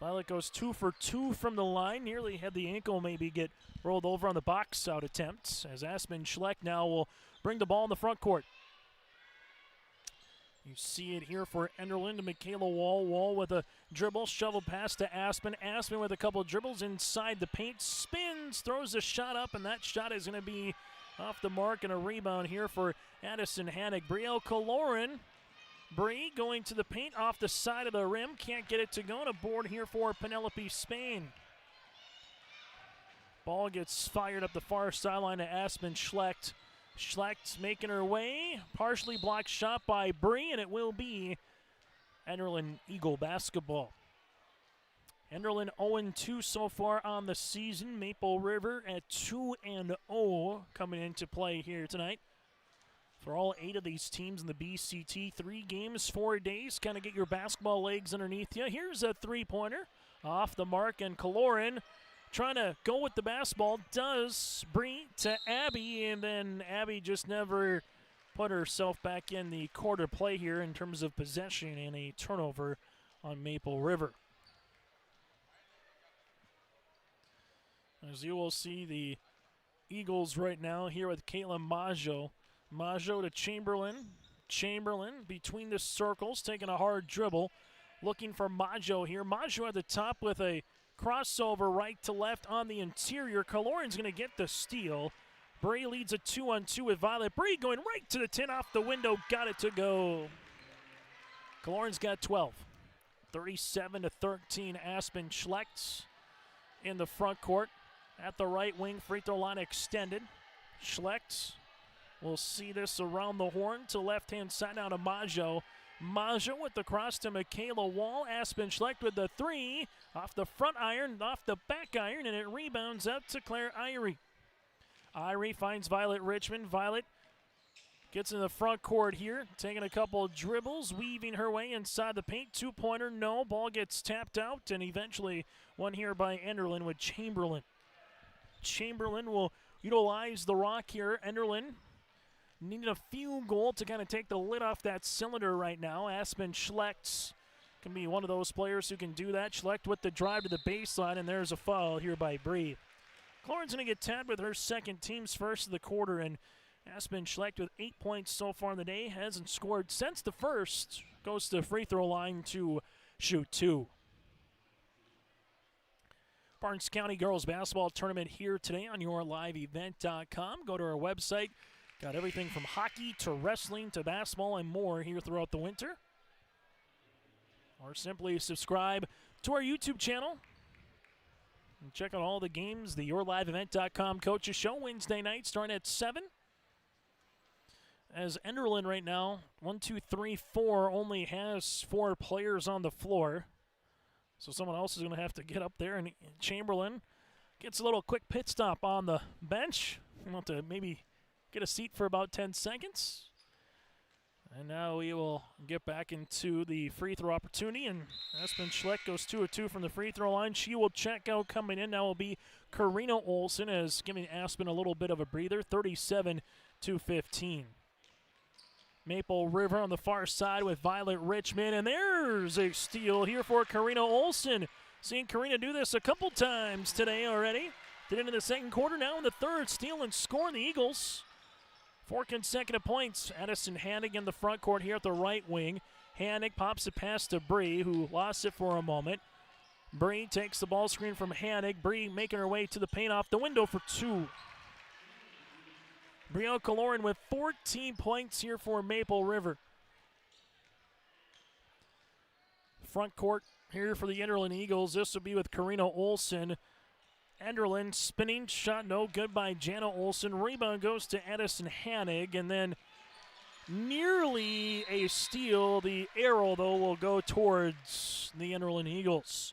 Violet goes 2 for 2 from the line. Nearly had the ankle maybe get rolled over on the box out attempt, as Aspen Schlecht now will bring the ball in the front court. You see it here for Enderlin to Michaela Wall. Wall with a dribble, shovel pass to Aspen. Aspen with a couple of dribbles inside the paint. Spins, throws a shot up, and that shot is going to be off the mark, and a rebound here for Addison Hannick. Brielle Kaloran. Bree going to the paint off the side of the rim. Can't get it to go. And a board here for Penelope Spain. Ball gets fired up the far sideline to Aspen Schlecht. Schlecht making her way. Partially blocked shot by Bree, and it will be Enderlin Eagle basketball. Enderlin 0-2 so far on the season. Maple River at 2-0 coming into play here tonight. For all 8 of these teams in the BCT, 3 games, 4 days. Kind of get your basketball legs underneath you. Here's a three-pointer off the mark, and Kaloran trying to go with the basketball. Does Bree to Abby, and then Abby just never put herself back in the quarter play here in terms of possession, and a turnover on Maple River. As you will see, the Eagles right now here with Caitlin Maggio. Maggio to Chamberlain. Chamberlain between the circles, taking a hard dribble. Looking for Maggio here. Maggio at the top with a crossover right to left on the interior. Kaloran's going to get the steal. Bree leads a 2-on-2 with Violet. Bree going right to the 10 off the window. Got it to go. Kaloran's got 12. 37-13. Aspen Schlecht in the front court. At the right wing, free throw line extended. Schlecht will see this around the horn to left-hand side now to Maggio. Maggio with the cross to Michaela Wall. Aspen Schlecht with the 3. Off the front iron, off the back iron, and it rebounds out to Claire Irie. Irie finds Violet Richmond. Violet gets in the front court here, taking a couple of dribbles, weaving her way inside the paint. Two-pointer, no. Ball gets tapped out, and eventually one here by Enderlin with Chamberlain. Chamberlain will utilize the rock here. Enderlin needed a field goal to kind of take the lid off that cylinder right now. Aspen Schlecht can be one of those players who can do that. Schlecht with the drive to the baseline, and there's a foul here by Bree. Kaloran's going to get tagged with her second, team's first of the quarter, and Aspen Schlecht with 8 points so far in the day. Hasn't scored since the first. Goes to the free throw line to shoot 2. Barnes County Girls Basketball Tournament here today on yourliveevent.com. Go to our website. Got everything from hockey to wrestling to basketball and more here throughout the winter. Or simply subscribe to our YouTube channel. And check out all the games. The yourliveevent.com Coaches Show Wednesday night starting at 7. As Enderlin right now, 1, 2, 3, 4, only has 4 players on the floor. So someone else is going to have to get up there, and Chamberlain gets a little quick pit stop on the bench. We'll have to maybe get a seat for about 10 seconds. And now we will get back into the free throw opportunity, and Aspen Schlecht goes 2 of 2 from the free throw line. She will check out. Coming in now will be Karina Olsen, as giving Aspen a little bit of a breather, 37-15. Maple River on the far side with Violet Richmond, and there's a steal here for Karina Olsen. Seeing Karina do this a couple times today already. Get into the second quarter now in the third. Steal and score the Eagles. 4 consecutive points. Addison Hannig in the front court here at the right wing. Hannig pops it past to Bree, who lost it for a moment. Bree takes the ball screen from Hannig. Bree making her way to the paint off the window for 2. Brielle Kaloran with 14 points here for Maple River. Front court here for the Enderlin Eagles. This will be with Karina Olsen. Enderlin spinning shot, no good by Jana Olsen. Rebound goes to Addison Hannig, and then nearly a steal. The arrow, though, will go towards the Enderlin Eagles.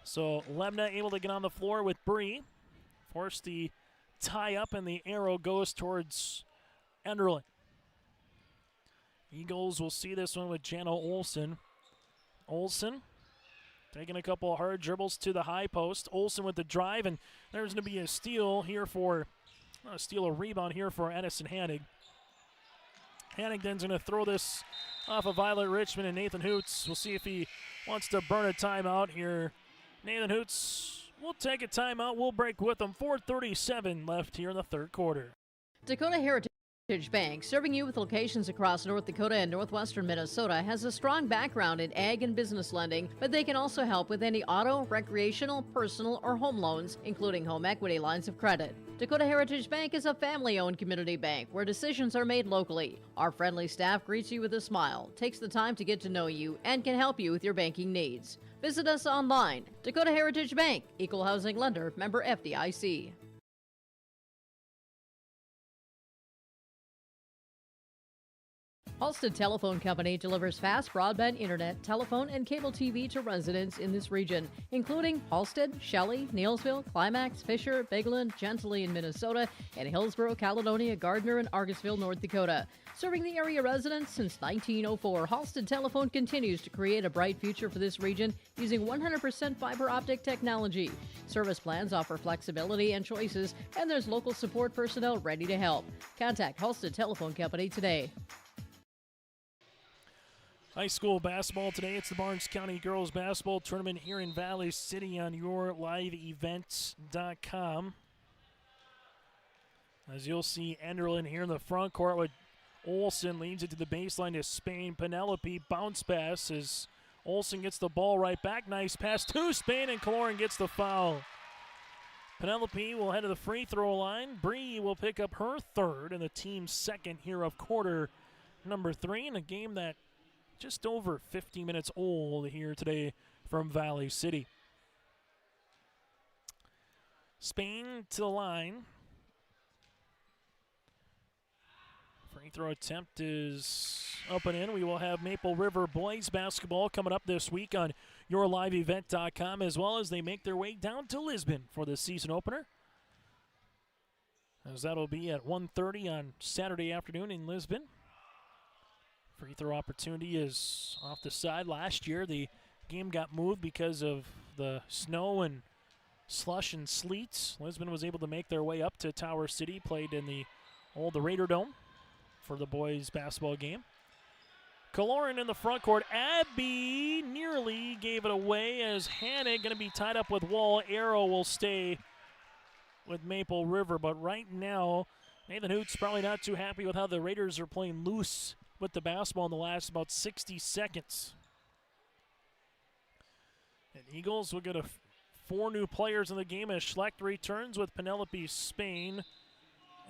So Lemna able to get on the floor with Bree. Force the tie up, and the arrow goes towards Enderlin. Eagles will see this one with Jana Olsen. Olsen taking a couple of hard dribbles to the high post. Olsen with the drive, and there's going to be a steal here for, a rebound here for Addison Hannig. Hannig then's going to throw this off of Violet Richmond, and Nathan Hoots. We'll see if he wants to burn a timeout here. Nathan Hoots will take a timeout. We'll break with them. 4:37 left here in the third quarter. Dakota Heritage Bank, serving you with locations across North Dakota and northwestern Minnesota, has a strong background in ag and business lending, but they can also help with any auto, recreational, personal, or home loans, including home equity lines of credit. Dakota Heritage Bank is a family-owned community bank where decisions are made locally. Our friendly staff greets you with a smile, takes the time to get to know you, and can help you with your banking needs. Visit us online. Dakota Heritage Bank, Equal Housing Lender, member FDIC. Halstead Telephone Company delivers fast broadband internet, telephone, and cable TV to residents in this region, including Halstead, Shelley, Neilsville, Climax, Fisher, Bigland, Gentilly in Minnesota, and Hillsborough, Caledonia, Gardner, and Argosville, North Dakota. Serving the area residents since 1904, Halstead Telephone continues to create a bright future for this region using 100% fiber optic technology. Service plans offer flexibility and choices, and there's local support personnel ready to help. Contact Halstead Telephone Company today. High school basketball today. It's the Barnes County Girls Basketball Tournament here in Valley City on yourliveevents.com. As you'll see, Enderlin here in the front court with Olsen leads it to the baseline to Spain. Penelope bounce pass as Olsen gets the ball right back. Nice pass to Spain, and Kaloran gets the foul. Penelope will head to the free throw line. Bree will pick up her third and the team's second here of quarter number 3 in a game that just over 50 minutes old here today from Valley City. Spain to the line. Free throw attempt is up and in. We will have Maple River boys basketball coming up this week on yourliveevent.com, as well as they make their way down to Lisbon for the season opener, as that'll be at 1:30 on Saturday afternoon in Lisbon. Free throw opportunity is off the side. Last year, the game got moved because of the snow and slush and sleet. Lisbon was able to make their way up to Tower City, played in the Raider Dome for the boys' basketball game. Kaloran in the front court. Abby nearly gave it away as Hannig going to be tied up with Wall. Arrow will stay with Maple River, but right now, Nathan Hoots probably not too happy with how the Raiders are playing loose with the basketball in the last about 60 seconds. And Eagles will get 4 new players in the game as Schlecht returns with Penelope Spain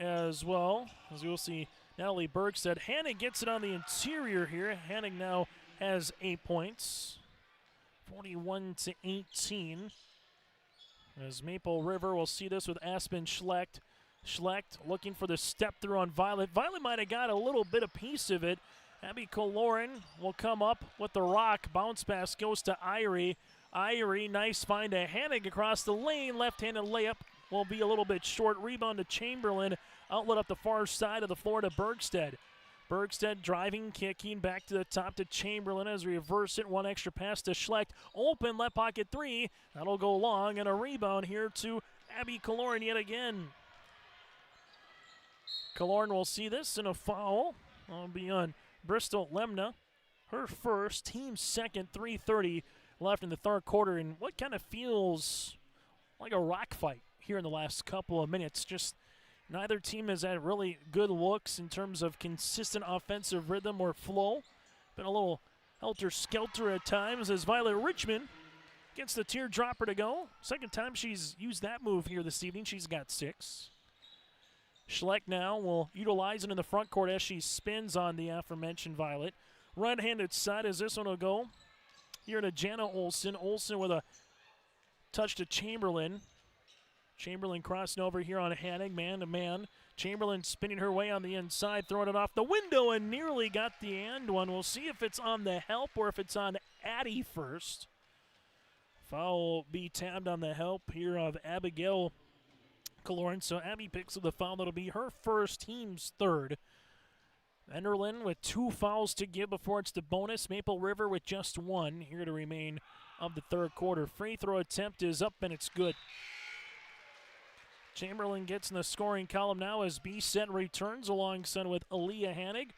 as well. As you'll see, Natalie Bergstead. Hannig gets it on the interior here. Hannig now has 8 points. 41-18. As Maple River will see this with Aspen Schlecht. Schlecht looking for the step through on Violet. Violet might have got a little bit of piece of it. Abby Kaloran will come up with the rock. Bounce pass goes to Irie. Irie, nice find to Hannig across the lane. Left-handed layup will be a little bit short. Rebound to Chamberlain. Outlet up the far side of the floor to Bergstead. Bergstead driving, kicking back to the top to Chamberlain as we reverse it. One extra pass to Schlecht. Open left pocket 3. That'll go long, and a rebound here to Abby Kaloran yet again. Kaloran will see this, and a foul will be on Bristol Lemna. Her first, team second, 3:30 left in the third quarter, and what kind of feels like a rock fight here in the last couple of minutes. Just neither team has had really good looks in terms of consistent offensive rhythm or flow. Been a little helter-skelter at times as Violet Richmond gets the teardropper to go. Second time she's used that move here this evening. She's got 6. Schleck now will utilize it in the front court as she spins on the aforementioned Violet. Right-handed side as this one will go here to Jana Olsen. Olsen with a touch to Chamberlain. Chamberlain crossing over here on Hannig, man-to-man. Chamberlain spinning her way on the inside, throwing it off the window and nearly got the and one. We'll see if it's on the help or if it's on Addie first. Foul will be tabbed on the help here of Abigail Kaloran. So Abby picks up the foul. That'll be her first, team's third. Enderlin with 2 fouls to give before it's the bonus. Maple River with just 1 here to remain of the third quarter. Free throw attempt is up and it's good. Chamberlain gets in the scoring column now as B-Set returns alongside with Aaliyah Hannig.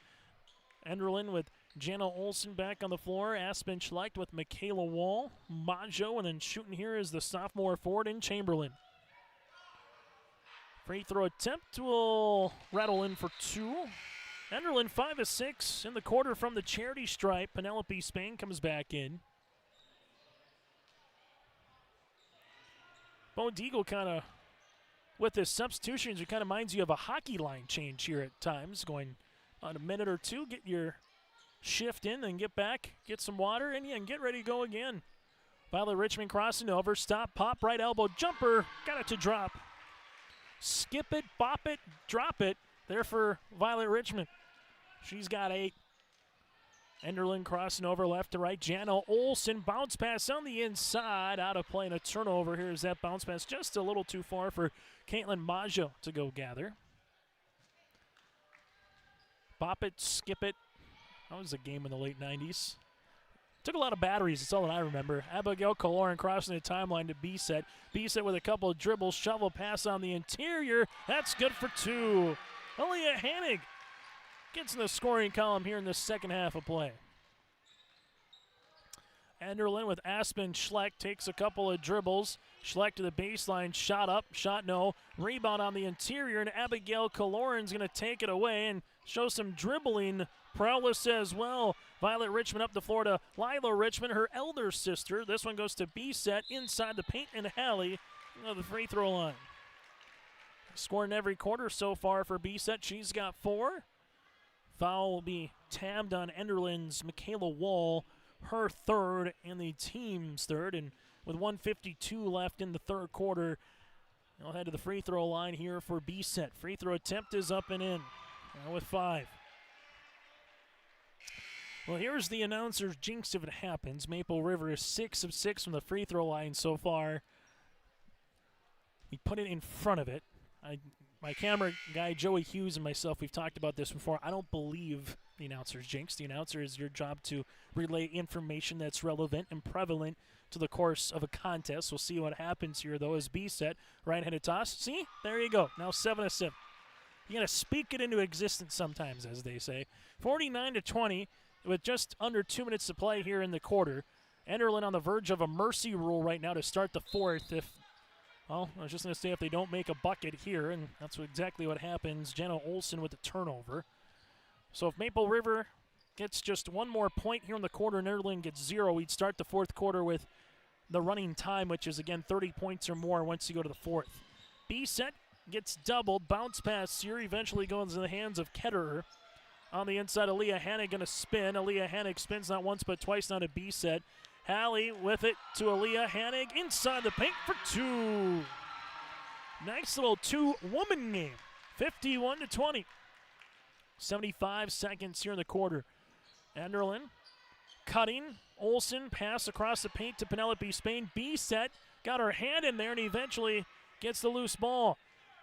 Enderlin with Jana Olsen back on the floor. Aspen Schleicht with Michaela Wall. Majo, and then shooting here is the sophomore forward in Chamberlain. Free throw attempt will rattle in for 2. Enderlin 5 of 6 in the quarter from the charity stripe. Penelope Spain comes back in. Bo Deagle kind of, with his substitutions, it kind of reminds you of a hockey line change here at times. Going on a minute or 2, get your shift in, then get back, get some water, and yeah, and get ready to go again. Violet Richmond crossing over, stop, pop, right elbow, jumper, got it to drop. Skip it, bop it, drop it. There for Violet Richmond. She's got 8. Enderlin crossing over left to right. Jana Olsen, bounce pass on the inside. Out of play and a turnover. Here's that bounce pass just a little too far for Caitlin Maggio to go gather. Bop it, skip it. That was a game in the late 90s. Took a lot of batteries, that's all that I remember. Abigail Kaloran crossing the timeline to B-Set. B-Set with a couple of dribbles, shovel pass on the interior. That's good for 2. Aaliyah Hannig gets in the scoring column here in the second half of play. Enderlin with Aspen Schleck takes a couple of dribbles. Schleck to the baseline, shot up, shot no. Rebound on the interior, and Abigail Kaloran's going to take it away and show some dribbling prowess as well. Violet Richmond up the floor to Lila Richmond, her elder sister. This one goes to B-Set inside the paint, and Hallie the free throw line. Scoring every quarter so far for B-Set. She's got 4. Foul will be tabbed on Enderlin's Michaela Wall, her third and the team's third. And with 1:52 left in the third quarter, they'll head to the free throw line here for B-Set. Free throw attempt is up and in. Now with 5. Well, here's the announcer's jinx if it happens. Maple River is 6 of 6 from the free throw line so far. We put it in front of it. My camera guy, Joey Hughes, and myself, we've talked about this before. I don't believe the announcer's jinx. The announcer is your job to relay information that's relevant and prevalent to the course of a contest. We'll see what happens here, though, as B-Set. Right-handed toss. See? There you go. Now 7 of 7. You got to speak it into existence sometimes, as they say. 49-20 with just under 2 minutes to play here in the quarter. Enderlin on the verge of a mercy rule right now to start the fourth. Well, I was just going to say if they don't make a bucket here, and that's exactly what happens. Jenna Olsen with the turnover. So if Maple River gets just one more point here in the quarter and Enderlin gets 0, we'd start the fourth quarter with the running time, which is, again, 30 points or more once you go to the fourth. B-Set gets doubled. Bounce pass here eventually goes in the hands of Ketterer. On the inside, Aaliyah Hannig going to spin. Aaliyah Hannig spins not once but twice now to B-Set. Hallie with it to Aaliyah Hannig inside the paint for 2. Nice little 2-woman game. 51-20. 75 seconds here in the quarter. Enderlin cutting. Olsen pass across the paint to Penelope Spain. B-Set got her hand in there and eventually gets the loose ball.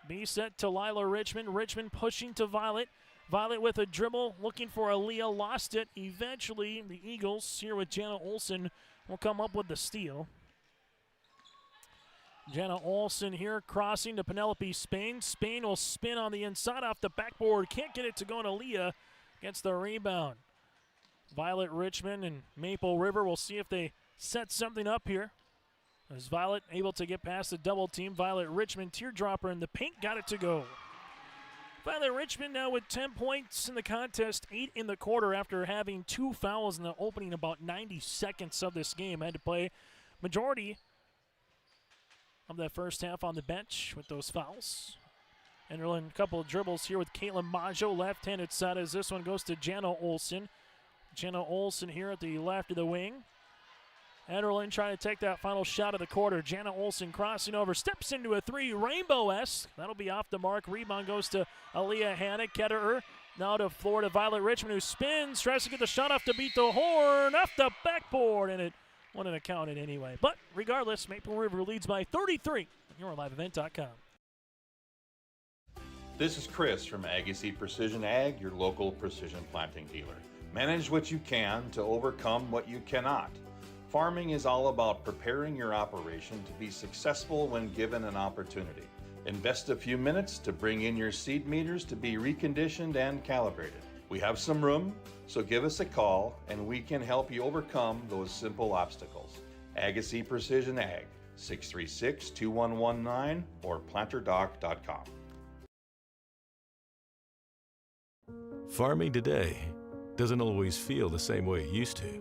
B-Set to Lila Richmond. Richmond pushing to Violet. Violet with a dribble, looking for Aaliyah, lost it. Eventually, the Eagles, here with Jana Olsen, will come up with the steal. Jana Olsen here, crossing to Penelope Spain. Spain will spin on the inside off the backboard. Can't get it to go, and Aaliyah gets the rebound. Violet Richmond and Maple River, we'll see if they set something up here. As Violet able to get past the double team. Violet Richmond teardropper in the paint, got it to go. Violet Richmond now with 10 points in the contest, 8 in the quarter after having 2 fouls in the opening about 90 seconds of this game. Had to play majority of that first half on the bench with those fouls. Enderlin, a couple of dribbles here with Caitlin Maggio, left-handed side as this one goes to Jana Olsen. Jana Olsen here at the left of the wing. Enderlin trying to take that final shot of the quarter. Jana Olsen crossing over, steps into a three, Rainbow-esque. That'll be off the mark. Rebound goes to Aaliyah Hannick. Ketterer now to Florida Violet Richmond, who spins, tries to get the shot off to beat the horn, off the backboard, and it wouldn't have counted anyway. But regardless, Maple River leads by 33 on YourLiveEvent.com. This is Chris from Agassiz Precision Ag, your local precision planting dealer. Manage what you can to overcome what you cannot. Farming is all about preparing your operation to be successful when given an opportunity. Invest a few minutes to bring in your seed meters to be reconditioned and calibrated. We have some room, so give us a call and we can help you overcome those simple obstacles. Agassiz Precision Ag, 636-2119 or planterdoc.com. Farming today doesn't always feel the same way it used to.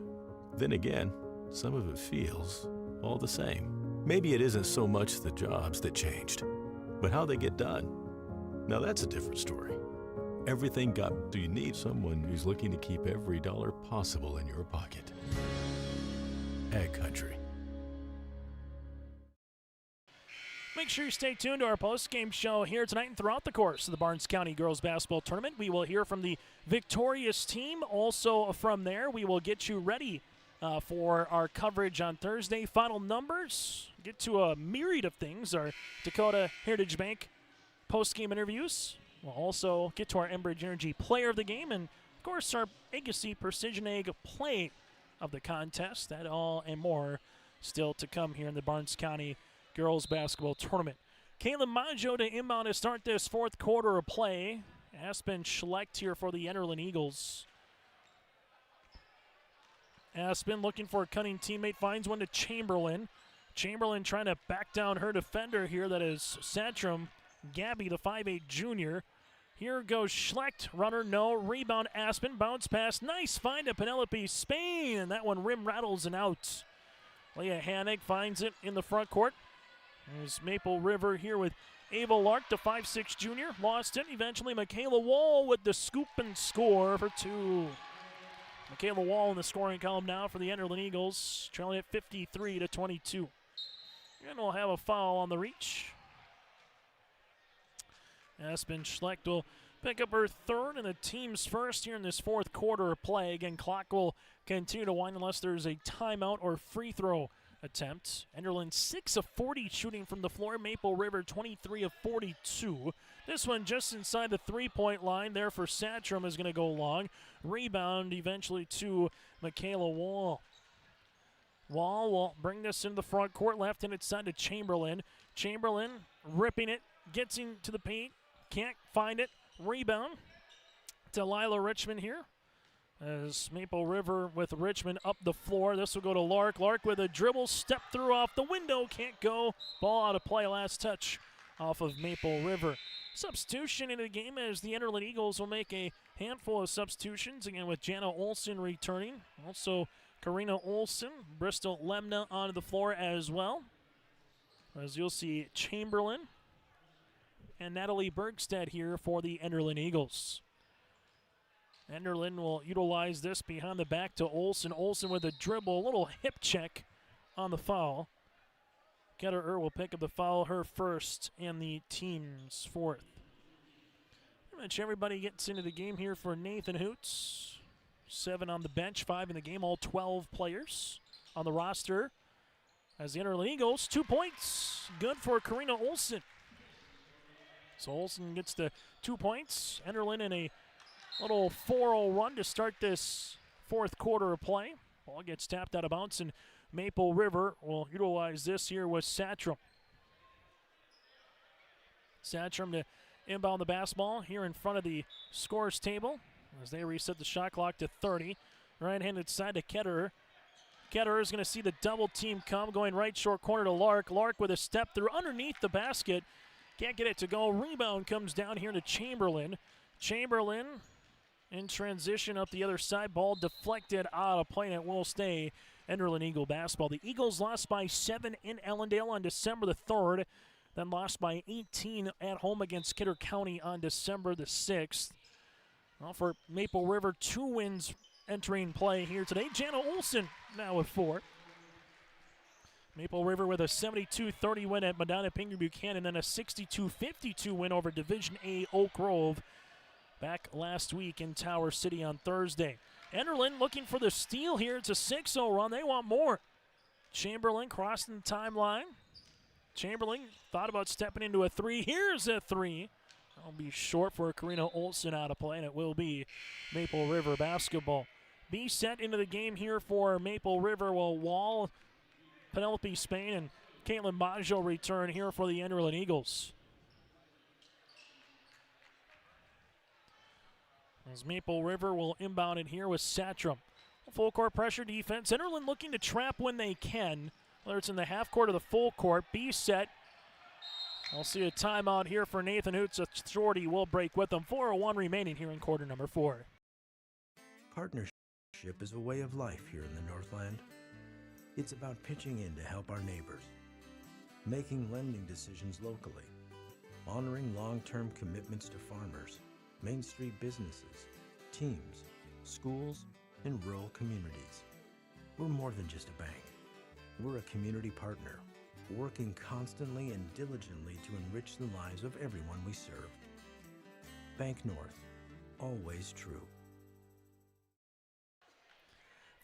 Then again, some of it feels all the same. Maybe it isn't so much the jobs that changed, but how they get done. Now that's a different story. Everything got, do you need someone who's looking to keep every dollar possible in your pocket? Ag Country. Make sure you stay tuned to our post-game show here tonight and throughout the course of the Barnes County Girls Basketball Tournament. We will hear from the victorious team. Also from there, we will get you ready for our coverage on Thursday. Final numbers, get to a myriad of things. Our Dakota Heritage Bank post-game interviews. We'll also get to our Enbridge Energy Player of the Game and, of course, our Agassiz Precision Ag Play of the contest. That all and more still to come here in the Barnes County Girls Basketball Tournament. Caitlin Maggio to inbound to start this fourth quarter of play. Aspen Schlecht here for the Enderlin Eagles. Aspen looking for a cutting teammate, finds one to Chamberlain. Chamberlain trying to back down her defender here. That is Satcham Gabby, the 5'8 junior. Here goes Schlecht, runner no, rebound Aspen, bounce pass, nice find to Penelope Spain, and that one rim rattles and out. Leah Hannick finds it in the front court. There's Maple River here with Ava Lark, the 5'6 junior, lost it. Eventually Michaela Wall with the scoop and score for two. Michaela Wall in the scoring column now for the Enderlin Eagles, trailing at 53-22. And we'll have a foul on the reach. Aspen Schlecht will pick up her third and the team's first here in this fourth quarter of play. Again, clock will continue to wind unless there's a timeout or free throw attempt. Enderlin 6 of 40 shooting from the floor. Maple River 23 of 42. This one just inside the three-point line there for Satcham is going to go long. Rebound eventually to Michaela Wall. Wall will bring this into the front court. Left-handed side to Chamberlain. Chamberlain ripping it, gets into the paint. Can't find it. Rebound to Lila Richmond here. As Maple River with Richmond up the floor. This will go to Lark. Lark with a dribble, step through off the window. Can't go. Ball out of play. Last touch off of Maple River. Substitution into the game as the Enderlin Eagles will make a handful of substitutions. Again with Jana Olsen returning. Also Karina Olsen, Bristol Lemna onto the floor as well. As you'll see Chamberlain and Natalie Bergstedt here for the Enderlin Eagles. Enderlin will utilize this behind the back to Olsen. Olsen with a dribble, a little hip check on the foul. Ketterer will pick up the foul, her first, and the team's fourth. Pretty much everybody gets into the game here for Nathan Hoots. 7 on the bench, 5 in the game, all 12 players on the roster. As the Enderlin Eagles, 2 points, good for Karina Olsen. So Olsen gets the 2 points. Enderlin in a little 4-0 run to start this fourth quarter of play. Ball gets tapped out of bounds, and Maple River will utilize this here with Satcham. Satcham to inbound the basketball here in front of the scores table as they reset the shot clock to 30. Right-handed side to Ketterer. Ketterer is going to see the double team come, going right short corner to Lark. Lark with a step through underneath the basket. Can't get it to go. Rebound comes down here to Chamberlain. Chamberlain in transition up the other side. Ball deflected out of play, and it will stay Enderlin Eagle basketball. The Eagles lost by 7 in Ellendale on December the 3rd, then lost by 18 at home against Kidder County on December the 6th. Well, for Maple River, 2 wins entering play here today. Jana Olson now with 4. Maple River with a 72-30 win at Medina Pingree Buchanan, and a 62-52 win over Division A Oak Grove back last week in Tower City on Thursday. Enderlin looking for the steal here. It's a 6-0 run. They want more. Chamberlain crossing the timeline. Chamberlain thought about stepping into a 3. Here's a 3. That'll be short for Karina Olson out of play, and it will be Maple River basketball. B set into the game here for Maple River while Wall, Penelope Spain, and Caitlin Maggio return here for the Enderlin Eagles. As Maple River will inbound it here with Satram. Full court pressure defense. Enderlin looking to trap when they can, whether it's in the half court or the full court. B set. We'll see a timeout here for Nathan Hoots. Authority will break with them. 4:01 remaining here in quarter number 4. Partnership is a way of life here in the Northland. It's about pitching in to help our neighbors, making lending decisions locally, honoring long-term commitments to farmers, Main Street businesses, teams, schools, and rural communities. We're more than just a bank. We're a community partner, working constantly and diligently to enrich the lives of everyone we serve. Bank North, always true.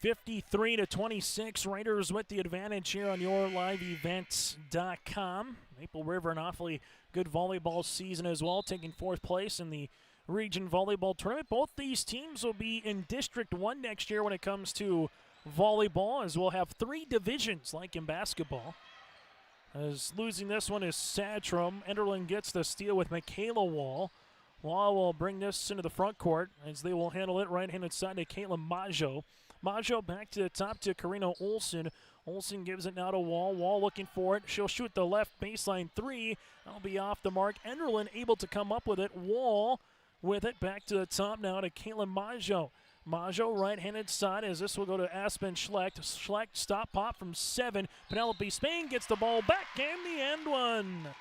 53-26, Raiders with the advantage here on yourliveevents.com. Maple River, an awfully good volleyball season as well, taking 4th place in the region volleyball tournament. Both these teams will be in District 1 next year when it comes to volleyball, as we'll have 3 divisions like in basketball. As losing this one is Satram. Enderlin gets the steal with Michaela Wall. Wall will bring this into the front court as they will handle it right-handed side to Caitlin Maggio. Maggio back to the top to Karina Olson. Olson gives it now to Wall. Wall looking for it. She'll shoot the left baseline 3. That'll be off the mark. Enderlin able to come up with it. Wall with it back to the top now to Caitlin Maggio. Maggio right-handed side as this will go to Aspen Schlecht. Schlecht stop pop from 7. Penelope Spain gets the ball back and the end one.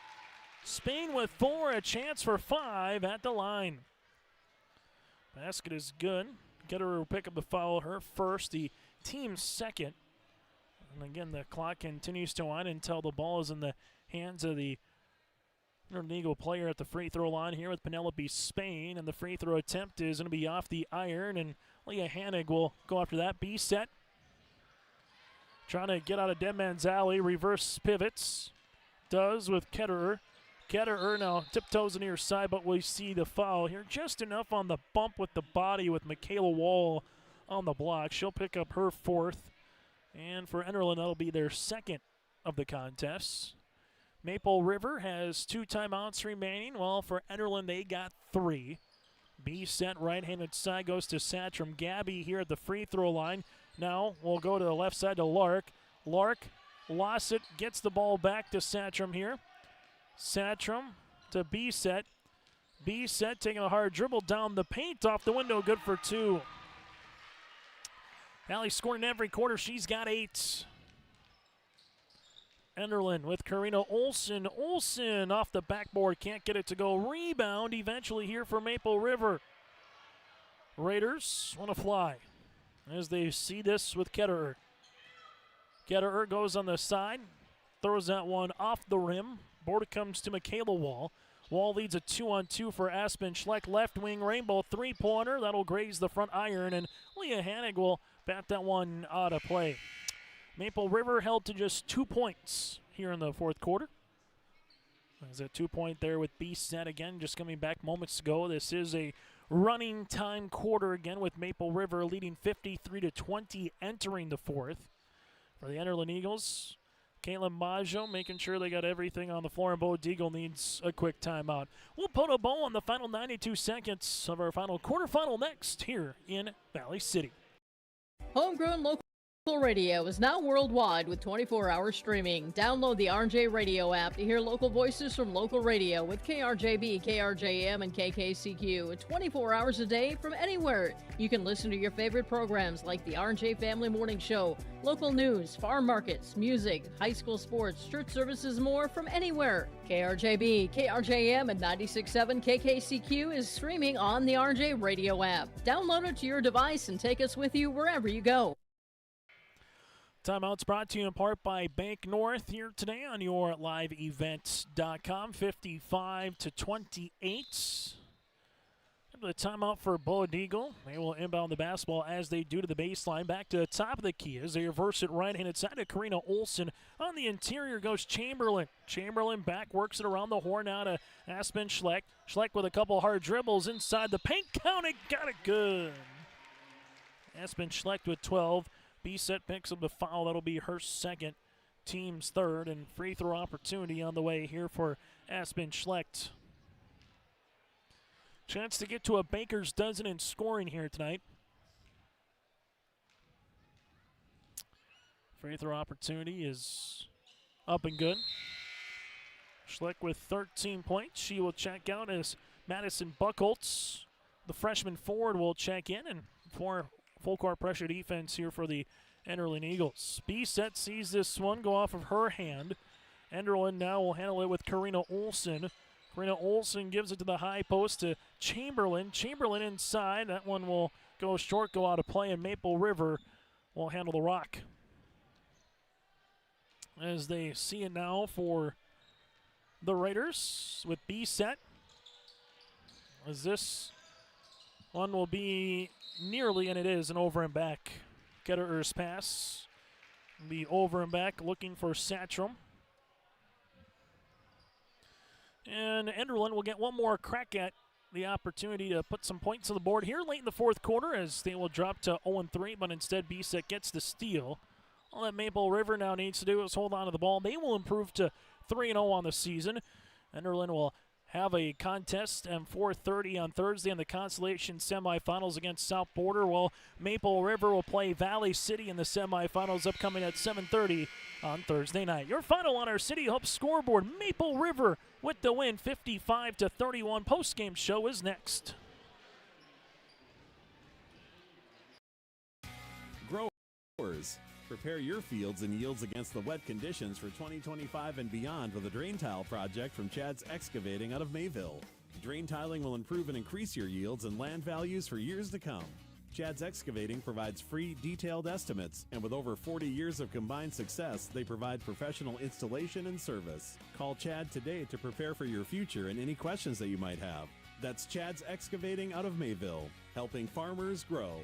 Spain with 4, a chance for 5 at the line. Basket is good. Ketterer will pick up the foul, her first, the team's second. And again, the clock continues to wind until the ball is in the hands of the Eagle player at the free throw line here with Penelope Spain. And the free throw attempt is going to be off the iron, and Leah Hannig will go after that. B set. Trying to get out of dead man's alley. Reverse pivots. Does with Ketterer. Ketterer now tiptoes in near side, but we see the foul here. Just enough on the bump with the body with Michaela Wall on the block. She'll pick up her 4th. And for Enderlin, that'll be their 2nd of the contest. Maple River has 2 timeouts remaining. Well, for Enderlin, they got 3. B set right-handed side goes to Satram. Gabby here at the free throw line. Now we'll go to the left side to Lark. Lark lost it, gets the ball back to Satram here. Satram to B set. B set taking a hard dribble down the paint off the window, good for 2. Allie scoring every quarter. She's got 8. Enderlin with Karina Olson. Olson off the backboard, can't get it to go. Rebound eventually here for Maple River. Raiders want to fly as they see this with Ketterer. Ketterer goes on the side, throws that one off the rim. Board comes to Michaela Wall. Wall leads a 2-on-2 for Aspen Schlecht. Left wing rainbow 3-pointer. That'll graze the front iron, and Leah Hannig will bat that one out of play. Maple River held to just 2 points here in the 4th quarter. There's a 2-point there with B set again, just coming back moments ago. This is a running time quarter again with Maple River leading 53-20 entering the 4th. For the Enderlin Eagles, Caitlin Maggio making sure they got everything on the floor, and Bo Deagle needs a quick timeout. We'll put a bow on the final 92 seconds of our final quarterfinal next here in Valley City. Homegrown local Local radio is now worldwide with 24-hour streaming. Download the RJ Radio app to hear local voices from local radio with KRJB, KRJM, and KKCQ 24 hours a day from anywhere. You can listen to your favorite programs like the RJ Family Morning Show, local news, farm markets, music, high school sports, church services, more from anywhere. KRJB, KRJM, and 96.7 KKCQ is streaming on the RJ Radio app. Download it to your device and take us with you wherever you go. Timeouts brought to you in part by Bank North here today on your liveevents.com. 55-28. The timeout for Bowed Eagle. They will inbound the basketball as they do to the baseline. Back to the top of the key as they reverse it right-handed side to Karina Olson. On the interior goes Chamberlain. Chamberlain back, works it around the horn out to Aspen Schleck. Schleck with a couple hard dribbles inside the paint. Counted, got it good. Aspen Schleck with 12. B-Set picks up the foul. That'll be her second, team's third, and free throw opportunity on the way here for Aspen Schlecht. Chance to get to a baker's dozen in scoring here tonight. Free throw opportunity is up and good. Schleck with 13 points. She will check out as Madison Buchholz, the freshman forward, will check in, and for full court pressure defense here for the Enderlin Eagles. B-Set sees this one go off of her hand. Enderlin now will handle it with Karina Olson. Karina Olson gives it to the high post to Chamberlain. Chamberlain inside. That one will go short, go out of play, and Maple River will handle the rock. As they see it now for the Raiders with B-Set. As this one will be nearly, and it is, an over and back. Ketterer's pass. Be over and back, looking for Satcham. And Enderlin will get one more crack at the opportunity to put some points on the board here late in the fourth quarter, as they will drop to 0-3, but instead B-Set gets the steal. All that Maple River now needs to do is hold on to the ball. They will improve to 3-0 on the season. Enderlin will have a contest at 4:30 on Thursday in the consolation semifinals against South Border, while Maple River will play Valley City in the semifinals upcoming at 7:30 on Thursday night. Your final on our City Hope scoreboard, Maple River with the win, 55-31. Postgame show is next. Growers, prepare your fields and yields against the wet conditions for 2025 and beyond with a drain tile project from Chad's Excavating out of Mayville. Drain tiling will improve and increase your yields and land values for years to come. Chad's Excavating provides free, detailed estimates, and with over 40 years of combined success, they provide professional installation and service. Call Chad today to prepare for your future and any questions that you might have. That's Chad's Excavating out of Mayville, helping farmers grow.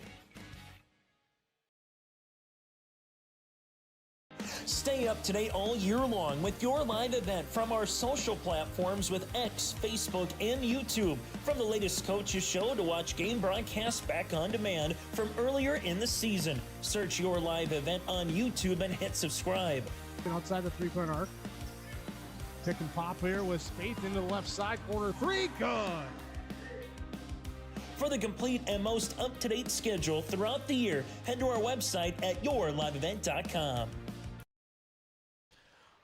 Stay up to date all year long with your live event from our social platforms with X, Facebook, and YouTube. From the latest coaches show to watch game broadcasts back on demand from earlier in the season. Search your live event on YouTube and hit subscribe. Outside the three-point arc. Pick and pop here with Spaeth into the left side corner. Three, good. For the complete and most up-to-date schedule throughout the year, head to our website at yourliveevent.com.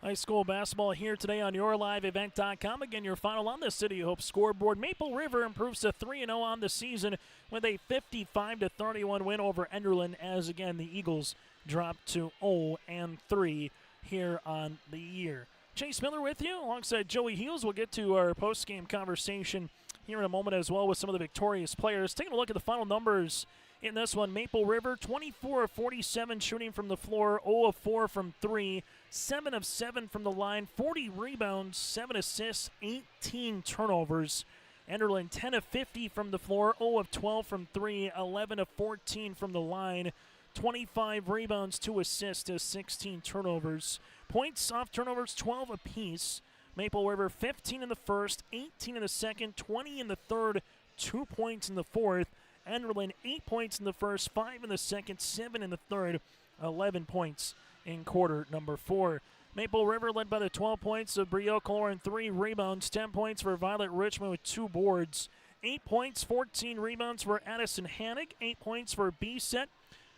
High school basketball here today on yourliveevent.com. Again, your final on the City of Hope scoreboard. Maple River improves to 3-0 on the season with a 55-31 win over Enderlin, as again the Eagles drop to 0-3 here on the year. Chase Miller with you alongside Joey Hughes. We'll get to our post-game conversation here in a moment as well with some of the victorious players. Taking a look at the final numbers in this one. Maple River 24 of 47 shooting from the floor, 0 of 4 from 3, 7 of 7 from the line, 40 rebounds, 7 assists, 18 turnovers. Enderlin 10 of 50 from the floor, 0 of 12 from 3, 11 of 14 from the line, 25 rebounds, 2 assists, 16 turnovers. Points off turnovers 12 apiece. Maple River 15 in the first, 18 in the second, 20 in the third, 2 points in the fourth. Enderlin 8 points in the first, 5 in the second, 7 in the third, 11 points in quarter number 4. Maple River led by the 12 points of Brio Color and 3 rebounds, 10 points for Violet Richmond with 2 boards, 8 points, 14 rebounds for Addison Hannig, 8 points for B-Set,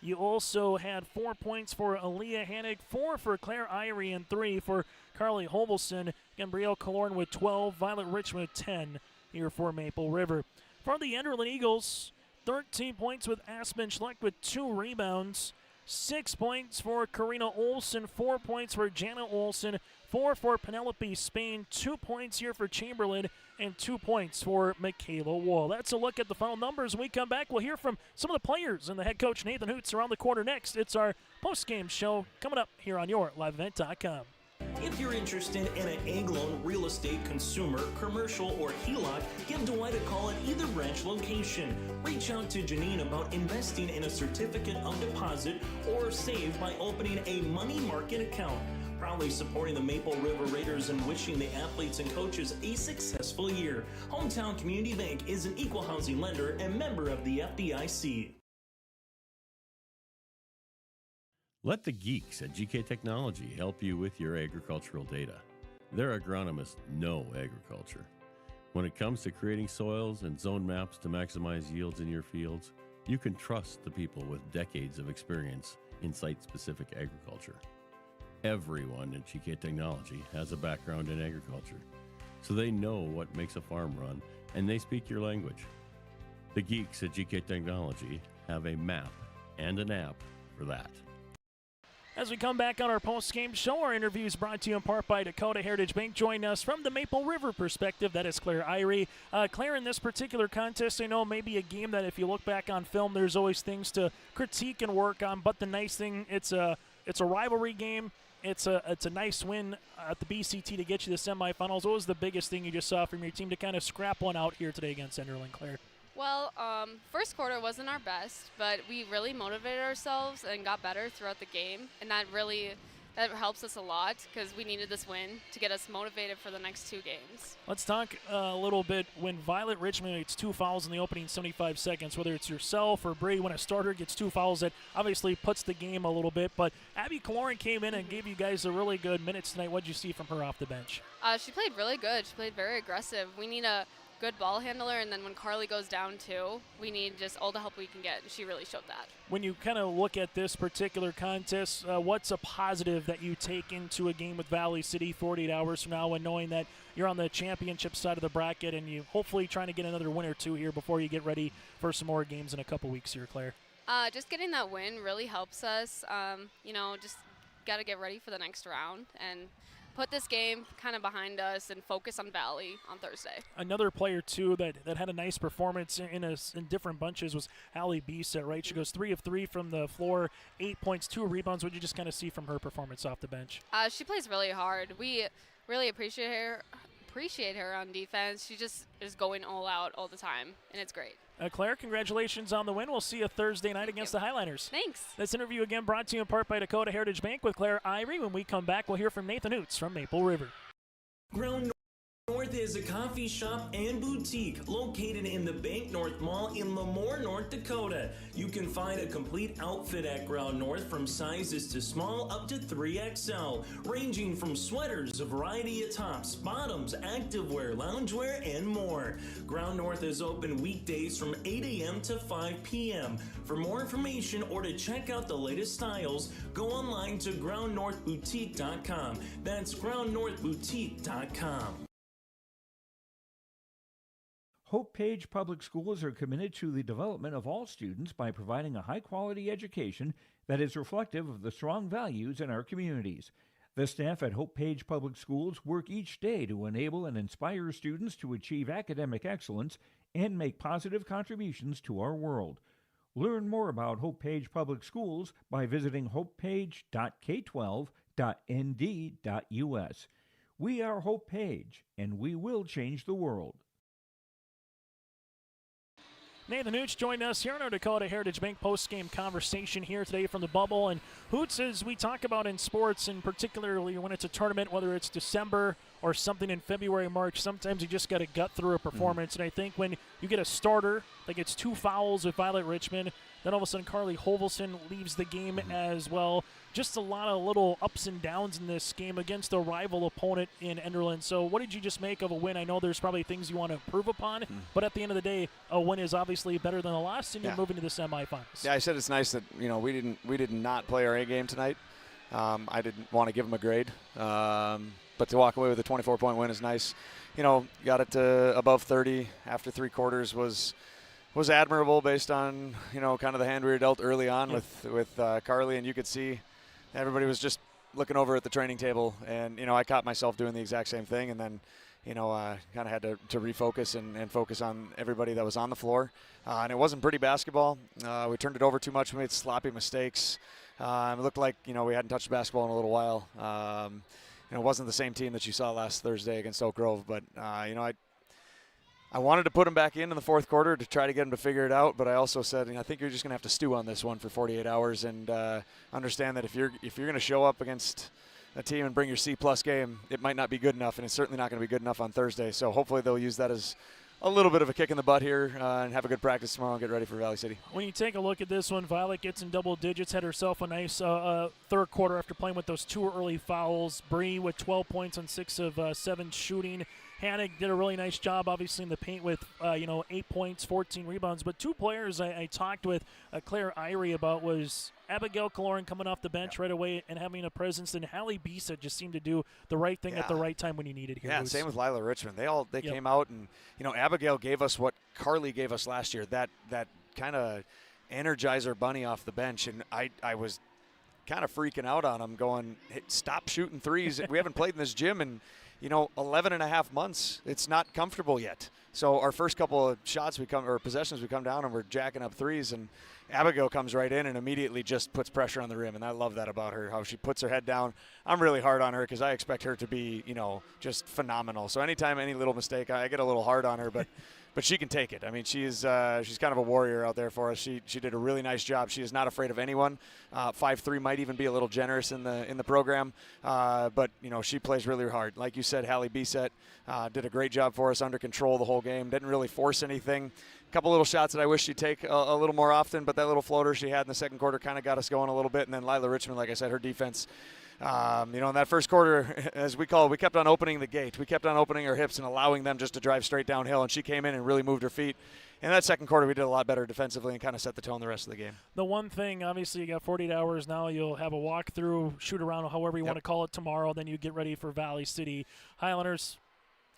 You also had 4 points for Aaliyah Hannick, 4 for Claire Irie, and 3 for Carly Hovelson. Gabrielle Killorn with 12, Violet Richmond with 10 here for Maple River. For the Enderlin Eagles, 13 points with Aspen Schleck with 2 rebounds. 6 points for Karina Olson, 4 points for Jana Olson, 4 for Penelope Spain, 2 points here for Chamberlain, and 2 points for Michaela Wall. That's a look at the final numbers. When we come back, we'll hear from some of the players and the head coach, Nathan Hoots, around the corner next. It's our post-game show coming up here on your LiveEvent.com. If you're interested in an egg loan, real estate, consumer, commercial, or HELOC, give Dwight a call at either branch location. Reach out to Janine about investing in a certificate of deposit or save by opening a money market account. Proudly supporting the Maple River Raiders and wishing the athletes and coaches a successful year. Hometown Community Bank is an equal housing lender and member of the FDIC. Let the geeks at GK Technology help you with your agricultural data. Their agronomists know agriculture. When it comes to creating soils and zone maps to maximize yields in your fields, you can trust the people with decades of experience in site-specific agriculture. Everyone at GK Technology has a background in agriculture, so they know what makes a farm run, and they speak your language. The geeks at GK Technology have a map and an app for that. As we come back on our post-game show, our interview is brought to you in part by Dakota Heritage Bank. Join us from the Maple River perspective. That is Claire Irie. Claire, in this particular contest, I know maybe a game that if you look back on film, there's always things to critique and work on. But the nice thing, it's a rivalry game. It's a nice win at the BCT to get you to the semifinals. What was the biggest thing you just saw from your team to kind of scrap one out here today against Enderlin, Claire? Well, first quarter wasn't our best, but we really motivated ourselves and got better throughout the game, and that helps us a lot because we needed this win to get us motivated for the next 2 games. Let's talk a little bit when Violet Richmond makes 2 fouls in the opening 75 seconds, whether it's yourself or Bree, when a starter gets 2 fouls, that obviously puts the game a little bit. But Abby Killorn came in and gave you guys a really good minutes tonight. What did you see from her off the bench? She played really good. She played very aggressive. We need a good ball handler, and then when Carly goes down too, we need just all the help we can get. She really showed that. When you kind of look at this particular contest, what's a positive that you take into a game with Valley City 48 hours from now, and knowing that you're on the championship side of the bracket and you hopefully trying to get another win or 2 here before you get ready for some more games in a couple weeks here, Claire? Just getting that win really helps us. Just got to get ready for the next round and put this game kind of behind us and focus on Valley on Thursday. Another player, too, that had a nice performance in different bunches was Allie Bisset, right? She goes 3 of 3 from the floor, 8 points, 2 rebounds. What did you just kind of see from her performance off the bench? She plays really hard. We really appreciate her on defense. She just is going all out all the time, and it's great. Claire, congratulations on the win. We'll see you Thursday night against the Highliners. Thanks. This interview again brought to you in part by Dakota Heritage Bank with Claire Irie. When we come back, we'll hear from Nathan Hoots from Maple River. Ground North is a coffee shop and boutique located in the Bank North Mall in Lemoore, North Dakota. You can find a complete outfit at Ground North from sizes to small up to 3XL, ranging from sweaters, a variety of tops, bottoms, activewear, loungewear, and more. Ground North is open weekdays from 8 a.m. to 5 p.m. For more information or to check out the latest styles, go online to groundnorthboutique.com. That's groundnorthboutique.com. Hope Page Public Schools are committed to the development of all students by providing a high-quality education that is reflective of the strong values in our communities. The staff at Hope Page Public Schools work each day to enable and inspire students to achieve academic excellence and make positive contributions to our world. Learn more about Hope Page Public Schools by visiting hopepage.k12.nd.us. We are Hope Page, and we will change the world. Nathan Hoots joined us here on our Dakota Heritage Bank post-game conversation here today from the bubble. And Hoots, as we talk about in sports, and particularly when it's a tournament, whether it's December or something in February, March. Sometimes you just got to gut through a performance. And I think when you get a starter that gets 2 fouls with Violet Richmond, then all of a sudden Carly Hovelson leaves the game as well. Just a lot of little ups and downs in this game against a rival opponent in Enderlin. So what did you just make of a win? I know there's probably things you want to improve upon, but at the end of the day, a win is obviously better than a loss, and you're moving to the semifinals. Yeah, I said it's nice that we did not play our A game tonight. I didn't want to give them a grade, but to walk away with a 24-point win is nice. Got it to above 30 after 3 quarters was admirable based on kind of the hand we were dealt early on with Carly, and you could see everybody was just looking over at the training table, and I caught myself doing the exact same thing, and then kind of had to refocus and focus on everybody that was on the floor, and it wasn't pretty basketball. We turned it over too much. We made sloppy mistakes. It looked like we hadn't touched basketball in a little while. It wasn't the same team that you saw last Thursday against Oak Grove, but I wanted to put him back in the fourth quarter to try to get him to figure it out, but I also said, I think you're just going to have to stew on this one for 48 hours and understand that if you're going to show up against a team and bring your C-plus game, it might not be good enough, and it's certainly not going to be good enough on Thursday. So hopefully they'll use that as a little bit of a kick in the butt here and have a good practice tomorrow and get ready for Valley City. When you take a look at this one, Violet gets in double digits, had herself a nice third quarter after playing with those 2 early fouls. Bree with 12 points on 6 of 7 shooting. Hannah did a really nice job, obviously, in the paint with, 8 points, 14 rebounds. But 2 players I talked with Claire Irie about was Abigail Kaloran coming off the bench right away and having a presence, and Hallie Bisa just seemed to do the right thing at the right time when you needed here. Yeah, same with Lila Richmond. They came out, and, Abigail gave us what Carly gave us last year, that kind of energizer bunny off the bench. And I was kind of freaking out on them going, hey, stop shooting threes. We haven't played in this gym in 11 and a half months. It's not comfortable yet. So our first couple of possessions, we come down and we're jacking up threes, and Abigail comes right in and immediately just puts pressure on the rim, and I love that about her, how she puts her head down. I'm really hard on her because I expect her to be, just phenomenal. So anytime any little mistake, I get a little hard on her, but she can take it. I mean, she's kind of a warrior out there for us. She did a really nice job. She is not afraid of anyone. 5'3" might even be a little generous in the program, but she plays really hard. Like you said, Hallie Bisset did a great job for us, under control the whole game. Didn't really force anything. A couple little shots that I wish she'd take a little more often, but that little floater she had in the second quarter kind of got us going a little bit. And then Lila Richmond, like I said, her defense. In that first quarter, as we call it, we kept on opening the gate. We kept on opening our hips and allowing them just to drive straight downhill, and she came in and really moved her feet. In that second quarter, we did a lot better defensively and kind of set the tone the rest of the game. The one thing, obviously, you got 48 hours now. You'll have a walkthrough, shoot around, however you want to call it, tomorrow. Then you get ready for Valley City. Highlanders,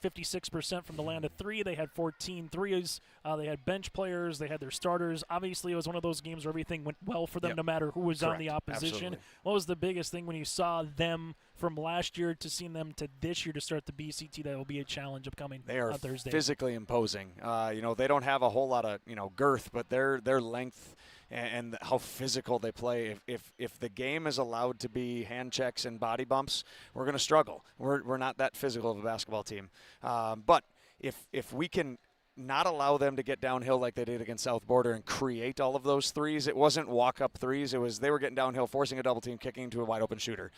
56% from the land of 3. They had 14 threes. They had bench players. They had their starters. Obviously, it was one of those games where everything went well for them no matter who was on the opposition. Absolutely. What was the biggest thing when you saw them from last year to seeing them to this year to start the BCT that will be a challenge upcoming on Thursday? They are physically imposing. They don't have a whole lot of girth, but their length and how physical they play. If the game is allowed to be hand checks and body bumps, we're going to struggle. We're not that physical of a basketball team. But if we can not allow them to get downhill like they did against South Border and create all of those threes. It wasn't walk-up threes. It was they were getting downhill, forcing a double team, kicking to a wide-open shooter.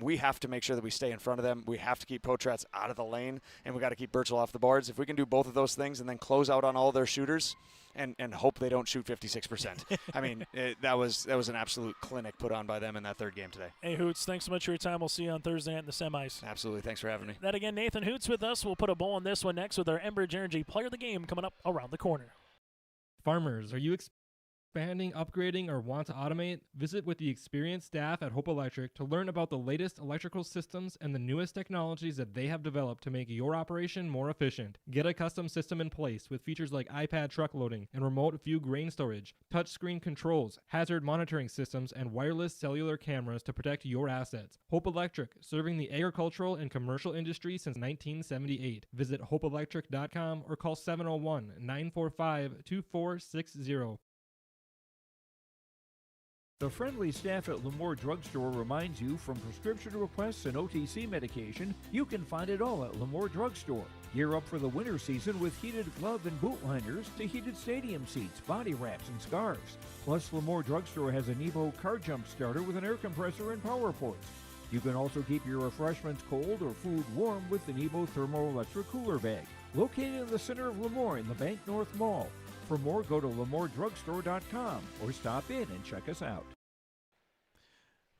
We have to make sure that we stay in front of them. We have to keep Potratz out of the lane, and we got to keep Birchall off the boards. If we can do both of those things and then close out on all their shooters and hope they don't shoot 56%. I mean, that was an absolute clinic put on by them in that third game today. Hey, Hoots, thanks so much for your time. We'll see you on Thursday night in the semis. Absolutely. Thanks for having me. That again, Nathan Hoots with us. We'll put a bow on this one next with our Enbridge Energy Player of the Game coming up around the corner. Farmers, are you expanding, upgrading, or want to automate? Visit with the experienced staff at Hope Electric to learn about the latest electrical systems and the newest technologies that they have developed to make your operation more efficient. Get a custom system in place with features like iPad truck loading and remote view grain storage, touchscreen controls, hazard monitoring systems, and wireless cellular cameras to protect your assets. Hope Electric, serving the agricultural and commercial industry since 1978. Visit hopeelectric.com or call 701-945-2460. The friendly staff at Lemoore Drugstore reminds you, from prescription requests and OTC medication, you can find it all at Lemoore Drugstore. Gear up for the winter season with heated glove and boot liners to heated stadium seats, body wraps, and scarves. Plus, Lemoore Drugstore has a Nebo car jump starter with an air compressor and power ports. You can also keep your refreshments cold or food warm with the Nebo Thermo-Electric Cooler Bag, located in the center of Lemoore in the Bank North Mall. For more, go to LemooreDrugstore.com or stop in and check us out.